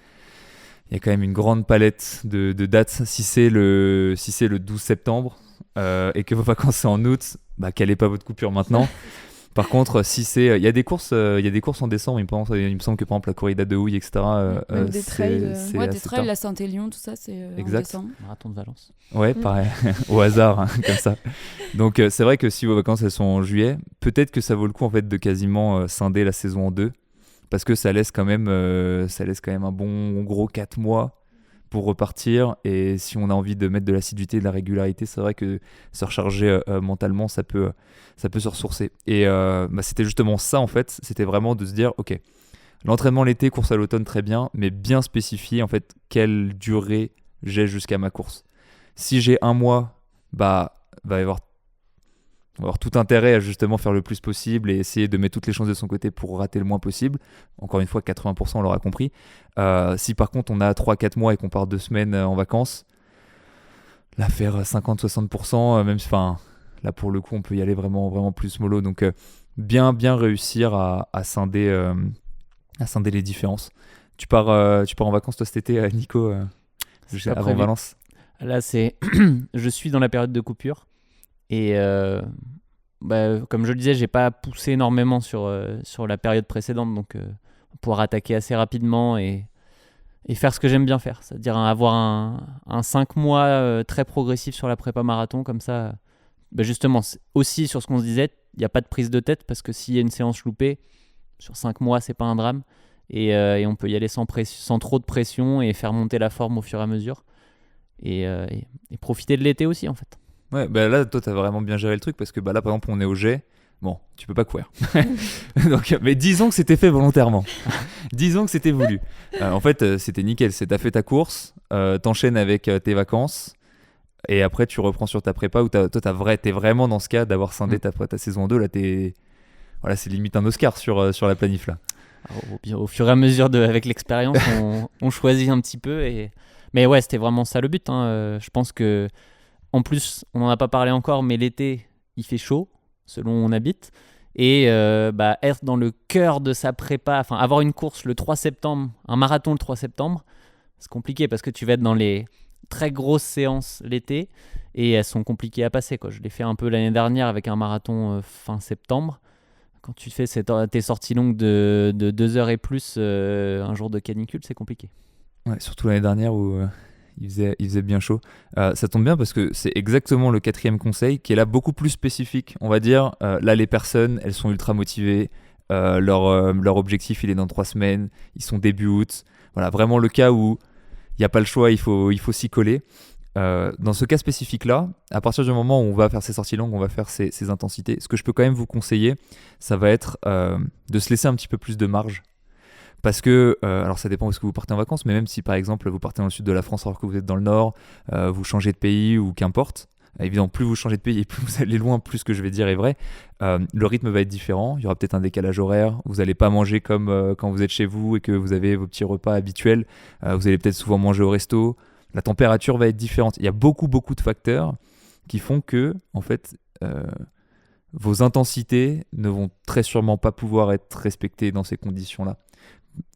il y a quand même une grande palette de dates. Si c'est le 12 septembre et que vos vacances c'est en août, calez pas votre coupure maintenant. Par contre, si c'est, il y a des courses en décembre. Il me semble que par exemple la corrida de Houille, etc. Même des trails. Des trails, la Saint-Élion, tout ça, c'est en Exact. décembre. Marathon de Valence. Ouais, pareil, au hasard, hein, comme ça. Donc c'est vrai que si vos vacances elles sont en juillet, peut-être que ça vaut le coup en fait de quasiment scinder la saison en deux, parce que ça laisse quand même un bon gros 4 mois pour repartir. Et si on a envie de mettre de l'assiduité, de la régularité, c'est vrai que se recharger mentalement, ça peut se ressourcer. Et c'était justement ça en fait, c'était vraiment de se dire ok, l'entraînement l'été, course à l'automne, très bien, mais bien spécifier en fait quelle durée j'ai jusqu'à ma course. Si j'ai un mois, va y avoir tout intérêt à justement faire le plus possible et essayer de mettre toutes les chances de son côté pour rater le moins possible. Encore une fois, 80% on l'aura compris. Si par contre on a 3-4 mois et qu'on part 2 semaines en vacances, là faire 50-60%, même là pour le coup on peut y aller vraiment, vraiment plus mollo. Donc bien réussir à scinder les différences. Tu pars en vacances toi cet été, Nico, avant Valence? Là, je suis dans la période de coupure et comme je le disais, j'ai pas poussé énormément sur la période précédente, donc pouvoir attaquer assez rapidement et faire ce que j'aime bien faire, c'est-à-dire avoir un 5 mois très progressif sur la prépa marathon, comme ça. Justement, aussi sur ce qu'on se disait, il n'y a pas de prise de tête parce que s'il y a une séance loupée, sur 5 mois, c'est pas un drame et on peut y aller sans trop de pression et faire monter la forme au fur et à mesure. Et profiter de l'été aussi en fait. Ouais, là toi t'as vraiment bien géré le truc parce que là par exemple on est au jet, bon tu peux pas courir. Donc, mais disons que c'était fait volontairement. Disons que c'était voulu. En fait c'était nickel, t'as fait ta course, t'enchaînes avec tes vacances et après tu reprends sur ta prépa où t'es vraiment dans ce cas d'avoir scindé ta saison 2. Là c'est limite un Oscar sur la planif là. Alors, au fur et à mesure avec l'expérience on choisit un petit peu mais ouais, c'était vraiment ça le but. Je pense que, en plus, on n'en a pas parlé encore, mais l'été, il fait chaud, selon où on habite. Et être dans le cœur de sa prépa, enfin, avoir une course le 3 septembre, un marathon le 3 septembre, c'est compliqué parce que tu vas être dans les très grosses séances l'été et elles sont compliquées à passer, quoi. Je l'ai fait un peu l'année dernière avec un marathon fin septembre. Quand tu fais tes sorties longues de 2 heures et plus un jour de canicule, c'est compliqué. Ouais, surtout l'année dernière où il faisait bien chaud. Ça tombe bien parce que c'est exactement le 4e conseil qui est là beaucoup plus spécifique. On va dire, là les personnes, elles sont ultra motivées. Leur objectif, il est dans 3 semaines. Ils sont début août. Voilà, vraiment le cas où il n'y a pas le choix, il faut s'y coller. Dans ce cas spécifique-là, à partir du moment où on va faire ces sorties longues, on va faire ces intensités, ce que je peux quand même vous conseiller, ça va être de se laisser un petit peu plus de marge. Parce que, alors ça dépend où est-ce que vous partez en vacances, mais même si par exemple vous partez dans le sud de la France alors que vous êtes dans le nord, vous changez de pays ou qu'importe, évidemment plus vous changez de pays et plus vous allez loin, plus ce que je vais dire est vrai, le rythme va être différent, il y aura peut-être un décalage horaire, vous n'allez pas manger comme quand vous êtes chez vous et que vous avez vos petits repas habituels, vous allez peut-être souvent manger au resto, la température va être différente, il y a beaucoup de facteurs qui font que en fait vos intensités ne vont très sûrement pas pouvoir être respectées dans ces conditions-là.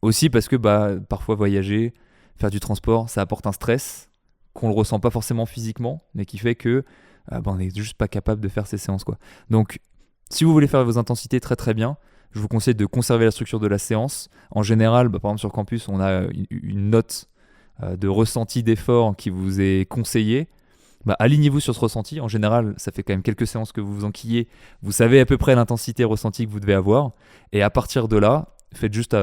Aussi parce que parfois voyager, faire du transport, ça apporte un stress qu'on ne le ressent pas forcément physiquement, mais qui fait que on n'est juste pas capable de faire ces séances, quoi. Donc si vous voulez faire vos intensités très très bien, je vous conseille de conserver la structure de la séance. En général, par exemple sur campus, on a une note de ressenti d'effort qui vous est conseillée. Alignez-vous sur ce ressenti. En général, ça fait quand même quelques séances que vous vous enquillez. Vous savez à peu près l'intensité ressentie que vous devez avoir. Et à partir de là, faites juste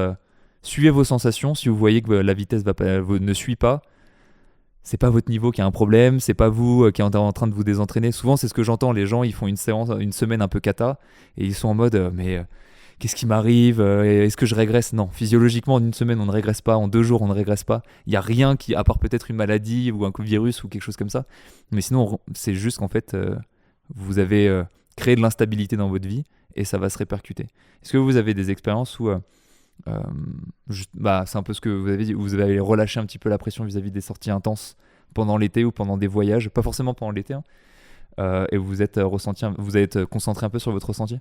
suivez vos sensations. Si vous voyez que la vitesse ne suit pas, c'est pas votre niveau qui a un problème, c'est pas vous qui êtes en train de vous désentraîner. Souvent, c'est ce que j'entends. Les gens, ils font une semaine un peu cata et ils sont en mode qu'est-ce qui m'arrive? Est-ce que je régresse? Non, physiologiquement, en une semaine, on ne régresse pas. En 2 jours, on ne régresse pas. Il n'y a rien à part peut-être une maladie ou un virus ou quelque chose comme ça. Mais sinon, c'est juste qu'en fait, vous avez créé de l'instabilité dans votre vie et ça va se répercuter. Est-ce que vous avez des expériences où c'est un peu ce que vous avez dit, vous avez relâché un petit peu la pression vis-à-vis des sorties intenses pendant l'été ou pendant des voyages, pas forcément pendant l'été, et vous êtes concentré un peu sur votre ressenti?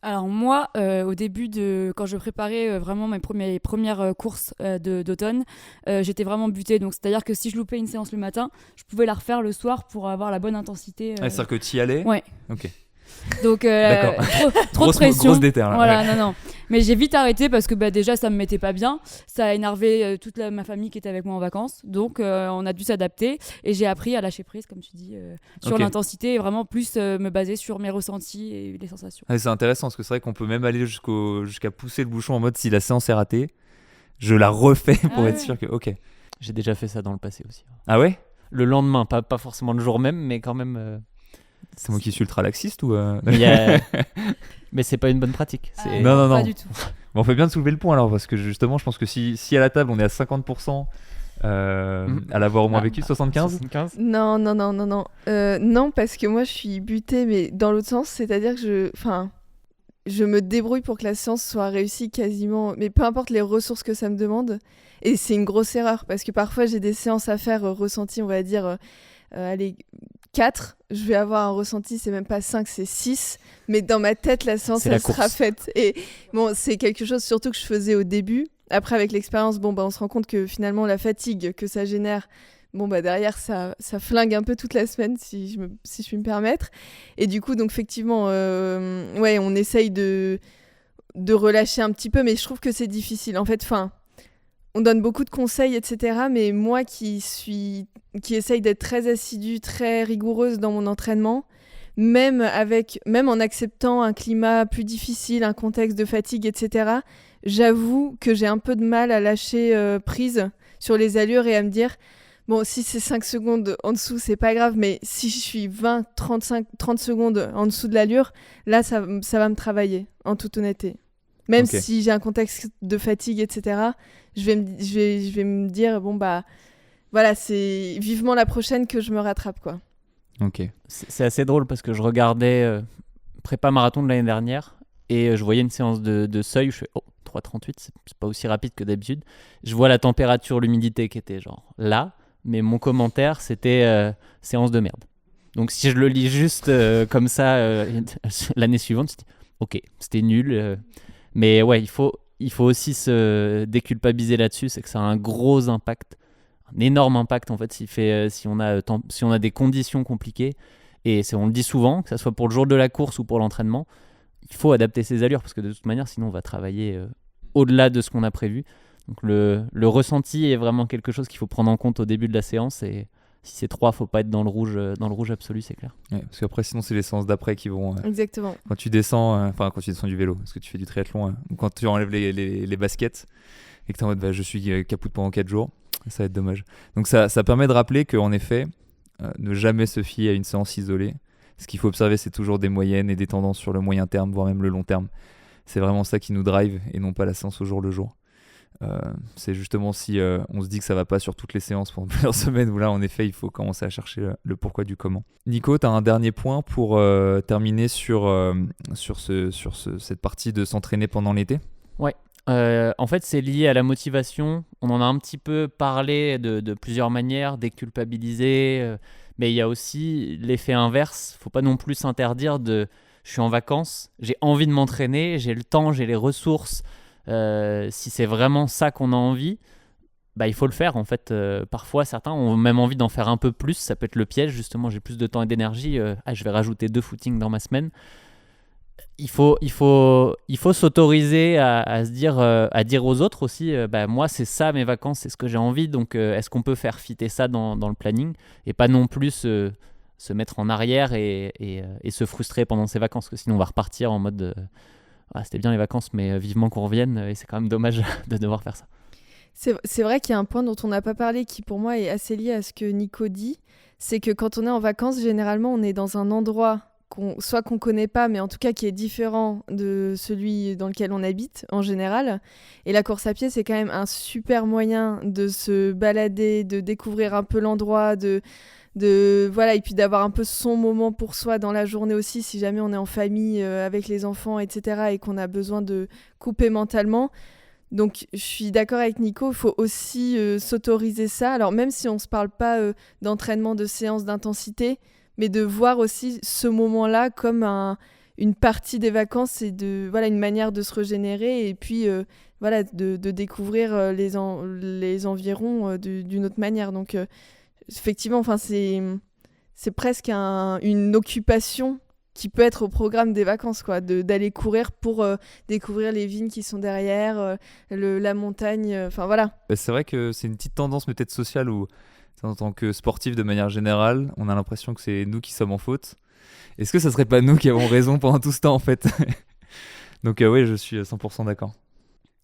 Alors moi, au début quand je préparais vraiment mes premières courses d'automne, j'étais vraiment butée. Donc c'est-à-dire que si je loupais une séance le matin, je pouvais la refaire le soir pour avoir la bonne intensité. C'est-à-dire que tu y allais. Ouais. Ok. Donc D'accord. trop de pression. Grosse déterre, là. Voilà, Ouais. non. Mais j'ai vite arrêté parce que déjà ça me mettait pas bien. Ça a énervé toute ma famille qui était avec moi en vacances. Donc on a dû s'adapter et j'ai appris à lâcher prise, comme tu dis, sur Ok. l'intensité et vraiment plus me baser sur mes ressentis et les sensations. Ah, c'est intéressant parce que c'est vrai qu'on peut même aller jusqu'à pousser le bouchon en mode si la séance est ratée, je la refais pour Ah être ouais. sûr que. Ok. J'ai déjà fait ça dans le passé aussi. Ah ouais? Le lendemain, pas forcément le jour même, mais quand même. C'est moi qui suis ultra laxiste ou. Il y a- Mais c'est pas une bonne pratique. C'est- Non. Pas du tout. Bon, on fait bien de soulever le point alors parce que justement, je pense que si à la table on est à 50% à l'avoir au moins Ah, vécu, 75. 75. Non. Non, parce que moi, je suis butée, mais dans l'autre sens, c'est-à-dire que je me débrouille pour que la séance soit réussie quasiment, mais peu importe les ressources que ça me demande. Et c'est une grosse erreur, parce que parfois, j'ai des séances à faire ressenties, on va dire, allez, 4. Je vais avoir un ressenti, c'est même pas 5, c'est 6. Mais dans ma tête, la séance, C'est la elle sera course. faite. Et bon, c'est quelque chose surtout que je faisais au début. Après, avec l'expérience, on se rend compte que finalement, la fatigue que ça génère, derrière, ça flingue un peu toute la semaine, si je puis me permettre. Et du coup, donc, effectivement, on essaye de relâcher un petit peu, mais je trouve que c'est difficile. En fait, on donne beaucoup de conseils, etc. Mais moi qui essaye d'être très assidue, très rigoureuse dans mon entraînement, même en acceptant un climat plus difficile, un contexte de fatigue, etc., j'avoue que j'ai un peu de mal à lâcher prise sur les allures et à me dire, bon, si c'est 5 secondes en dessous, c'est pas grave, mais si je suis 20, 30 secondes en dessous de l'allure, là, ça va me travailler, en toute honnêteté. Même Ok. si j'ai un contexte de fatigue, etc., je vais me dire, voilà, c'est vivement la prochaine que je me rattrape, quoi. Ok. C'est assez drôle parce que je regardais prépa marathon de l'année dernière et je voyais une séance de seuil où je fais 3,38, c'est pas aussi rapide que d'habitude. Je vois la température, l'humidité qui était genre là, mais mon commentaire c'était séance de merde. Donc si je le lis juste comme ça l'année suivante, je dis ok, c'était nul. Mais ouais, il faut aussi se déculpabiliser là-dessus, c'est que ça a un gros impact, un énorme impact en fait si on a des conditions compliquées. Et on le dit souvent, que ce soit pour le jour de la course ou pour l'entraînement, il faut adapter ses allures parce que de toute manière, sinon on va travailler au-delà de ce qu'on a prévu. Donc le ressenti est vraiment quelque chose qu'il faut prendre en compte au début de la séance. Et si c'est 3, faut pas être dans le rouge absolu, c'est clair. Ouais, parce qu'après, sinon, c'est les séances d'après qui vont. Exactement. Quand tu descends, quand tu descends du vélo, parce que tu fais du triathlon, ou quand tu enlèves les baskets et que tu es en mode je suis capoute pendant 4 jours, ça va être dommage. Donc ça permet de rappeler qu'en effet, ne jamais se fier à une séance isolée. Ce qu'il faut observer, c'est toujours des moyennes et des tendances sur le moyen terme, voire même le long terme. C'est vraiment ça qui nous drive et non pas la séance au jour le jour. C'est justement si on se dit que ça va pas sur toutes les séances pendant plusieurs semaines où là en effet il faut commencer à chercher le pourquoi du comment. Nico, tu as un dernier point pour terminer sur cette partie de s'entraîner pendant l'été? En fait, c'est lié à la motivation. On en a un petit peu parlé de plusieurs manières, déculpabiliser, mais il y a aussi l'effet inverse. Faut pas non plus s'interdire je suis en vacances, j'ai envie de m'entraîner, j'ai le temps, j'ai les ressources. Si c'est vraiment ça qu'on a envie, il faut le faire. En fait, parfois, certains ont même envie d'en faire un peu plus. Ça peut être le piège, justement, j'ai plus de temps et d'énergie. Je vais rajouter 2 footings dans ma semaine. Il faut s'autoriser à se dire, à dire aux autres aussi, moi c'est ça mes vacances, c'est ce que j'ai envie, donc est-ce qu'on peut faire fitter ça dans le planning et pas non plus se mettre en arrière et se frustrer pendant ses vacances, parce que sinon on va repartir en mode c'était bien les vacances mais vivement qu'on revienne, et c'est quand même dommage de devoir faire ça. C'est vrai qu'il y a un point dont on n'a pas parlé qui pour moi est assez lié à ce que Nico dit, c'est que quand on est en vacances, généralement on est dans un endroit soit qu'on connaît pas, mais en tout cas qui est différent de celui dans lequel on habite en général. Et la course à pied, c'est quand même un super moyen de se balader, de découvrir un peu l'endroit, voilà, et puis d'avoir un peu son moment pour soi dans la journée aussi, si jamais on est en famille avec les enfants, etc., et qu'on a besoin de couper mentalement. Donc je suis d'accord avec Nico, il faut aussi s'autoriser ça. Alors même si on ne se parle pas d'entraînement, de séance d'intensité, mais de voir aussi ce moment-là comme une partie des vacances, c'est une manière de se régénérer et puis de découvrir les environs d'une autre manière. Donc effectivement, c'est presque une occupation qui peut être au programme des vacances, quoi, d'aller courir pour découvrir les vignes qui sont derrière, la montagne, voilà. C'est vrai que c'est une petite tendance peut-être sociale où, en tant que sportif de manière générale, on a l'impression que c'est nous qui sommes en faute. Est-ce que ça serait pas nous qui avons raison pendant tout ce temps en fait? Donc oui, je suis 100% d'accord.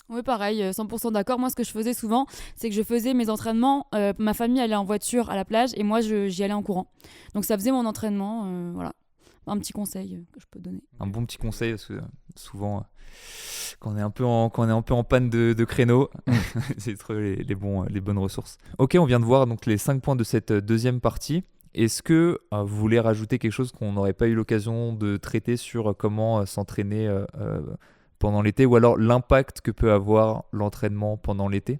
Oui, pareil, 100% d'accord. Moi, ce que je faisais souvent, c'est que je faisais mes entraînements, ma famille allait en voiture à la plage et moi, j'y allais en courant. Donc ça faisait mon entraînement, voilà. Un petit conseil que je peux donner. Un bon petit conseil, parce que souvent, quand on est un peu en panne de créneau, c'est trouver les bonnes ressources. Ok, on vient de voir donc les 5 points de cette deuxième partie. Est-ce que vous voulez rajouter quelque chose qu'on n'aurait pas eu l'occasion de traiter sur comment s'entraîner pendant l'été, ou alors l'impact que peut avoir l'entraînement pendant l'été?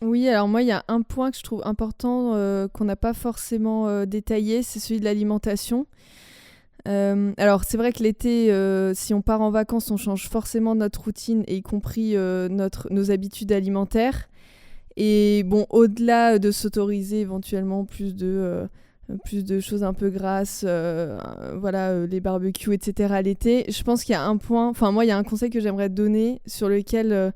Oui, alors moi, il y a un point que je trouve important qu'on n'a pas forcément détaillé, c'est celui de l'alimentation. Alors c'est vrai que l'été, si on part en vacances, on change forcément notre routine, y compris nos habitudes alimentaires. Et bon, au-delà de s'autoriser éventuellement plus de choses un peu grasses, les barbecues, etc. l'été, je pense qu'il y a un point, moi il y a un conseil que j'aimerais te donner sur lequel,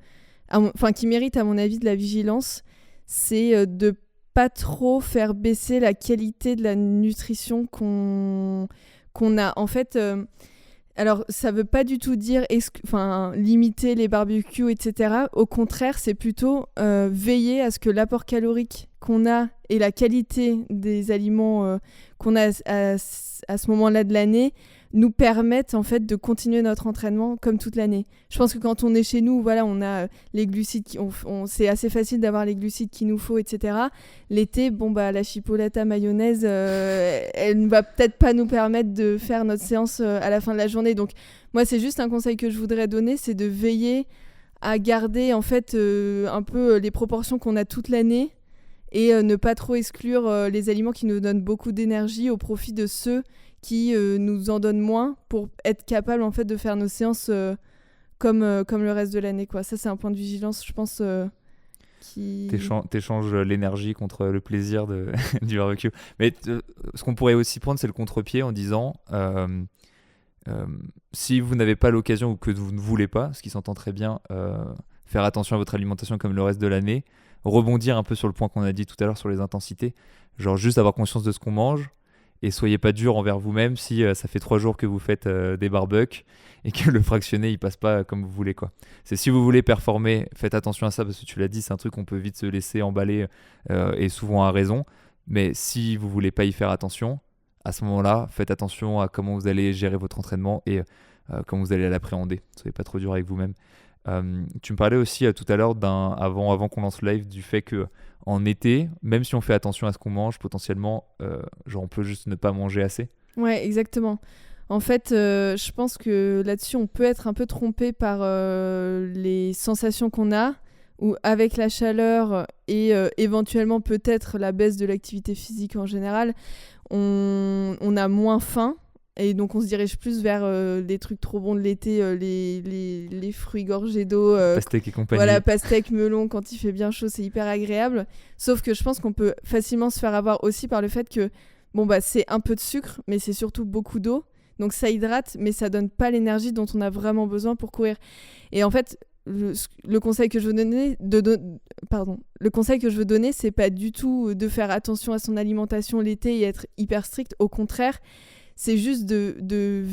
qui mérite à mon avis de la vigilance, c'est de pas trop faire baisser la qualité de la nutrition qu'on a. En fait, alors ça veut pas du tout dire limiter les barbecues, etc. Au contraire, c'est plutôt veiller à ce que l'apport calorique qu'on a et la qualité des aliments qu'on a à ce moment-là de l'année nous permettent en fait de continuer notre entraînement comme toute l'année. Je pense que quand on est chez nous, on a les glucides, c'est assez facile d'avoir les glucides qu'il nous faut, etc. L'été, la chipolata mayonnaise, elle ne va peut-être pas nous permettre de faire notre séance à la fin de la journée. Donc moi, c'est juste un conseil que je voudrais donner, c'est de veiller à garder en fait un peu les proportions qu'on a toute l'année et ne pas trop exclure les aliments qui nous donnent beaucoup d'énergie au profit de ceux qui nous en donnent moins pour être capable en fait de faire nos séances comme le reste de l'année, quoi. Ça, c'est un point de vigilance, je pense, qui... T'échanges l'énergie contre le plaisir du barbecue. Mais ce qu'on pourrait aussi prendre, c'est le contre-pied en disant si vous n'avez pas l'occasion ou que vous ne voulez pas, ce qui s'entend très bien, faire attention à votre alimentation comme le reste de l'année, rebondir un peu sur le point qu'on a dit tout à l'heure sur les intensités, genre juste avoir conscience de ce qu'on mange. Et soyez pas dur envers vous-même si ça fait 3 jours que vous faites des barbecues et que le fractionné il passe pas comme vous voulez, quoi. C'est si vous voulez performer, faites attention à ça parce que tu l'as dit, c'est un truc qu'on peut vite se laisser emballer et souvent à raison. Mais si vous voulez pas y faire attention, à ce moment-là, faites attention à comment vous allez gérer votre entraînement et comment vous allez l'appréhender. Soyez pas trop dur avec vous-même. Tu me parlais aussi tout à l'heure avant qu'on lance le live du fait que en été, même si on fait attention à ce qu'on mange, potentiellement, on peut juste ne pas manger assez. Ouais, exactement. En fait, je pense que là-dessus, on peut être un peu trompé par les sensations qu'on a, ou avec la chaleur et éventuellement peut-être la baisse de l'activité physique en général, on a moins faim. Et donc on se dirige plus vers les trucs trop bons de l'été, les fruits gorgés d'eau. Pastèque et compagnie. Voilà, pastèque, melon, quand il fait bien chaud, c'est hyper agréable. Sauf que je pense qu'on peut facilement se faire avoir aussi par le fait que c'est un peu de sucre, mais c'est surtout beaucoup d'eau. Donc ça hydrate, mais ça donne pas l'énergie dont on a vraiment besoin pour courir. Et en fait, le conseil que je veux donner, c'est pas du tout de faire attention à son alimentation l'été et être hyper strict. Au contraire, c'est juste de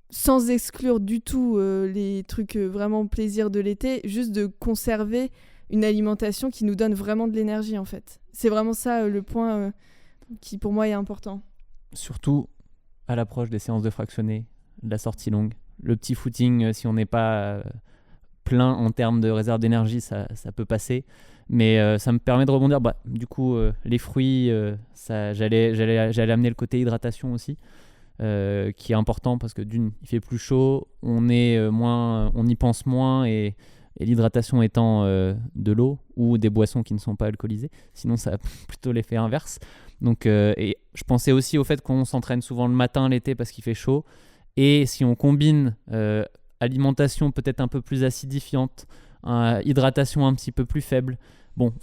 sans exclure du tout les trucs vraiment plaisir de l'été, juste de conserver une alimentation qui nous donne vraiment de l'énergie, en fait. C'est vraiment ça le point qui pour moi est important. Surtout à l'approche des séances de fractionné, de la sortie longue. Le petit footing, si on n'est pas plein en termes de réserve d'énergie, ça peut passer. Mais ça me permet de rebondir. Du coup, les fruits, j'allais amener le côté hydratation aussi, qui est important parce que d'une, il fait plus chaud, on y pense moins et l'hydratation étant de l'eau ou des boissons qui ne sont pas alcoolisées. Sinon, ça a plutôt l'effet inverse. Donc, et je pensais aussi au fait qu'on s'entraîne souvent le matin l'été parce qu'il fait chaud. Et si on combine alimentation peut-être un peu plus acidifiante, hydratation un petit peu plus faible, bon,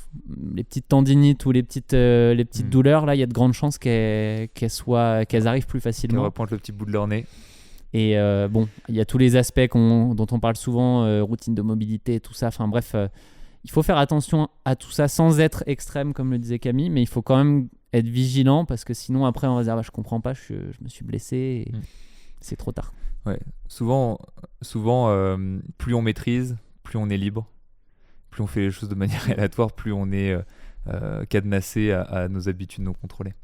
les petites tendinites ou les petites douleurs, là, il y a de grandes chances qu'elles arrivent plus Qui facilement. repointe le petit bout de leur nez. Et bon, il y a tous les aspects dont on parle souvent, routine de mobilité et tout ça. Enfin bref, il faut faire attention à tout ça sans être extrême, comme le disait Camille, mais il faut quand même être vigilant parce que sinon, après, on va se dire je comprends pas, je me suis blessé et c'est trop tard. Ouais. Souvent, plus on maîtrise, plus on est libre. Plus on fait les choses de manière aléatoire, plus on est cadenassé à nos habitudes non contrôlées.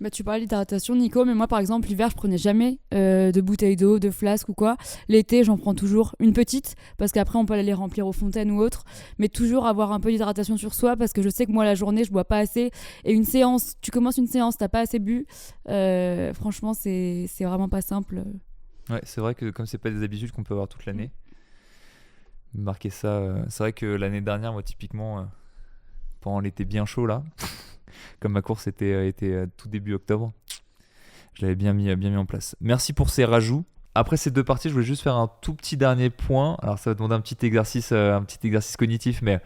Bah, tu parlais d'hydratation, Nico, mais moi, par exemple, l'hiver, je prenais jamais de bouteille d'eau, de flasque ou quoi. L'été, j'en prends toujours une petite, parce qu'après, on peut aller les remplir aux fontaines ou autre. Mais toujours avoir un peu d'hydratation sur soi, parce que je sais que moi, la journée, je bois pas assez. Et une séance, tu commences une séance, t'as pas assez bu. Franchement, c'est vraiment pas simple. Ouais, c'est vrai que comme c'est pas des habitudes qu'on peut avoir toute l'année, marquer ça. C'est vrai que l'année dernière, moi, typiquement, pendant l'été bien chaud là. Comme ma course était tout début octobre, je l'avais bien mis en place. Merci pour ces rajouts. Après ces 2 parties, je voulais juste faire un tout petit dernier point. Alors ça va demander un petit exercice cognitif, mais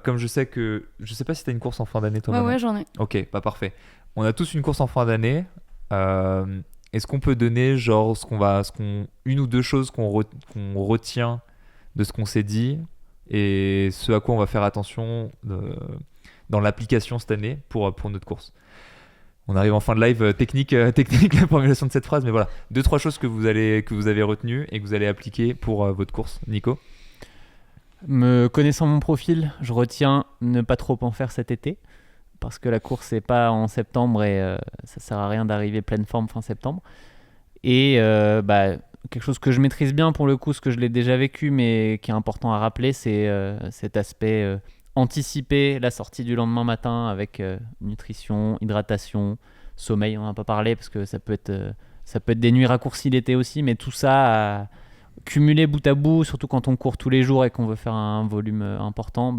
comme je sais pas si tu as une course en fin d'année toi. Ouais, j'en ai. Ok, pas parfait. On a tous une course en fin d'année. Est-ce qu'on peut donner genre une ou 2 choses qu'on retient de ce qu'on s'est dit et ce à quoi on va faire attention dans l'application cette année pour notre course. On arrive en fin de live, technique la formulation de cette phrase, mais voilà, 2-3 choses que vous avez retenues et que vous allez appliquer pour votre course. Nico ? Me connaissant mon profil, je retiens ne pas trop en faire cet été, parce que la course n'est pas en septembre et ça sert à rien d'arriver pleine forme fin septembre. Et quelque chose que je maîtrise bien pour le coup, ce que je l'ai déjà vécu, mais qui est important à rappeler, c'est cet aspect anticiper la sortie du lendemain matin avec nutrition, hydratation, sommeil, on n'en a pas parlé parce que ça peut être des nuits raccourcies l'été aussi, mais tout ça cumulé bout à bout, surtout quand on court tous les jours et qu'on veut faire un volume important,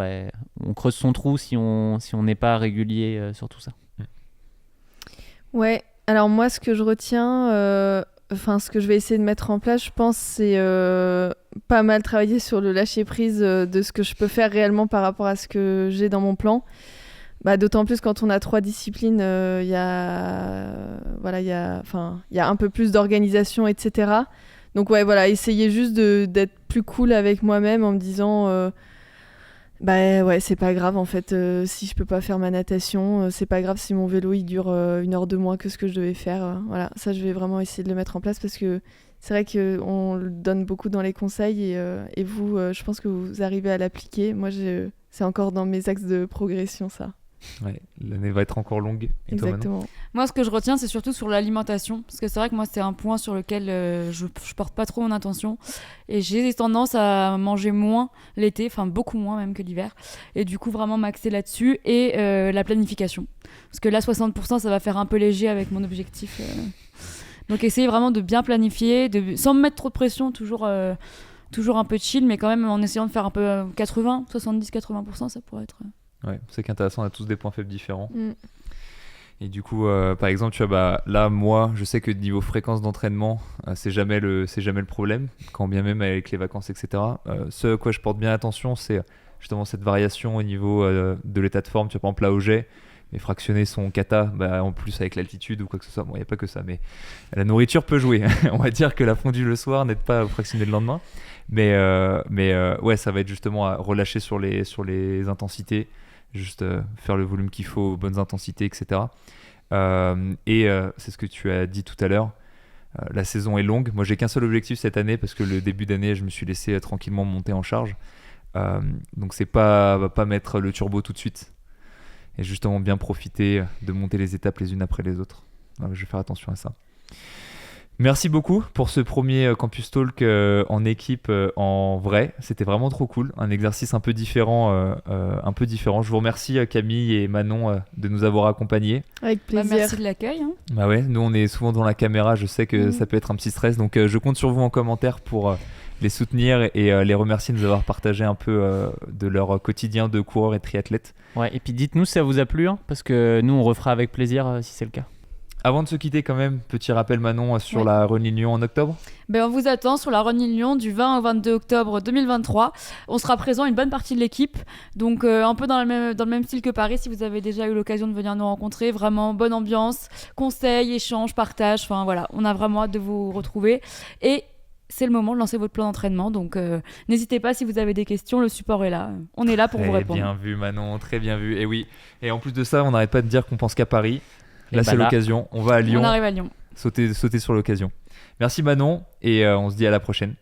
on creuse son trou si on n'est pas régulier sur tout ça. Ouais, alors moi ce que je retiens, ce que je vais essayer de mettre en place, je pense, c'est pas mal travailler sur le lâcher prise de ce que je peux faire réellement par rapport à ce que j'ai dans mon plan. D'autant plus quand on a 3 disciplines, il y a un peu plus d'organisation, etc. Donc ouais, voilà, essayer juste d'être plus cool avec moi-même en me disant c'est pas grave en fait, si je peux pas faire ma natation, c'est pas grave si mon vélo il dure 1 heure de moins que ce que je devais faire. Voilà, ça je vais vraiment essayer de le mettre en place parce que c'est vrai qu'on le donne beaucoup dans les conseils et vous, je pense que vous arrivez à l'appliquer. Moi, c'est encore dans mes axes de progression, ça. Ouais, l'année va être encore longue. Et exactement. Moi, ce que je retiens, c'est surtout sur l'alimentation, parce que c'est vrai que moi, c'est un point sur lequel je porte pas trop mon attention, et j'ai tendance à manger moins l'été, enfin beaucoup moins même que l'hiver, et du coup vraiment m'axer là-dessus, et la planification, parce que là 60% ça va faire un peu léger avec mon objectif, donc essayer vraiment de bien planifier, sans me mettre trop de pression, toujours un peu chill, mais quand même en essayant de faire un peu 70-80%, ça pourrait être... Ouais, c'est qu'intéressant, on a tous des points faibles différents. Et du coup, par exemple, tu vois, là, moi, je sais que niveau fréquence d'entraînement, c'est jamais le problème, quand bien même avec les vacances, etc. Ce à quoi je porte bien attention, c'est justement cette variation au niveau de l'état de forme. Tu vois, par exemple, là, au jet, mais fractionner son kata, en plus avec l'altitude ou quoi que ce soit. Bon, il n'y a pas que ça, mais la nourriture peut jouer. On va dire que la fondue le soir n'aide pas à fractionner le lendemain. Mais ouais, ça va être justement à relâcher sur les intensités. Juste faire le volume qu'il faut aux bonnes intensités, etc. C'est ce que tu as dit tout à l'heure, la saison est longue. Moi j'ai qu'un seul objectif cette année parce que le début d'année je me suis laissé tranquillement monter en charge, donc c'est pas mettre le turbo tout de suite et justement bien profiter de monter les étapes les unes après les autres. Donc, je vais faire attention à ça. Merci beaucoup pour ce premier Campus Talk en équipe en vrai. C'était vraiment trop cool. Un exercice un peu différent. Je vous remercie Camille et Manon de nous avoir accompagnés. Avec plaisir. Merci de l'accueil. Ouais, nous on est souvent dans la caméra. Je sais que ça peut être un petit stress. Donc je compte sur vous en commentaire pour les soutenir et les remercier de nous avoir partagé un peu de leur quotidien de coureurs et triathlètes. Ouais, et puis dites-nous si ça vous a plu, hein, parce que nous on refera avec plaisir si c'est le cas. Avant de se quitter quand même, petit rappel Manon sur Ouais. la Run Lyon en octobre. Ben, on vous attend sur la Run Lyon du 20 au 22 octobre 2023. On sera présent une bonne partie de l'équipe, donc un peu dans le même style que Paris, si vous avez déjà eu l'occasion de venir nous rencontrer. Vraiment bonne ambiance, conseils, échanges, partage, enfin voilà, on a vraiment hâte de vous retrouver. Et c'est le moment de lancer votre plan d'entraînement, donc n'hésitez pas si vous avez des questions, le support est là. On est là pour vous Très répondre. bien vu Manon, très bien vu. Et oui, et en plus de ça, on n'arrête pas de dire qu'on pense qu'à Paris. Là, Et c'est bah là. l'occasion. On va à Lyon, On arrive à Lyon. sauter sur l'occasion. Merci Manon et on se dit à la prochaine.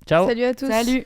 Ciao. Salut à tous. Salut.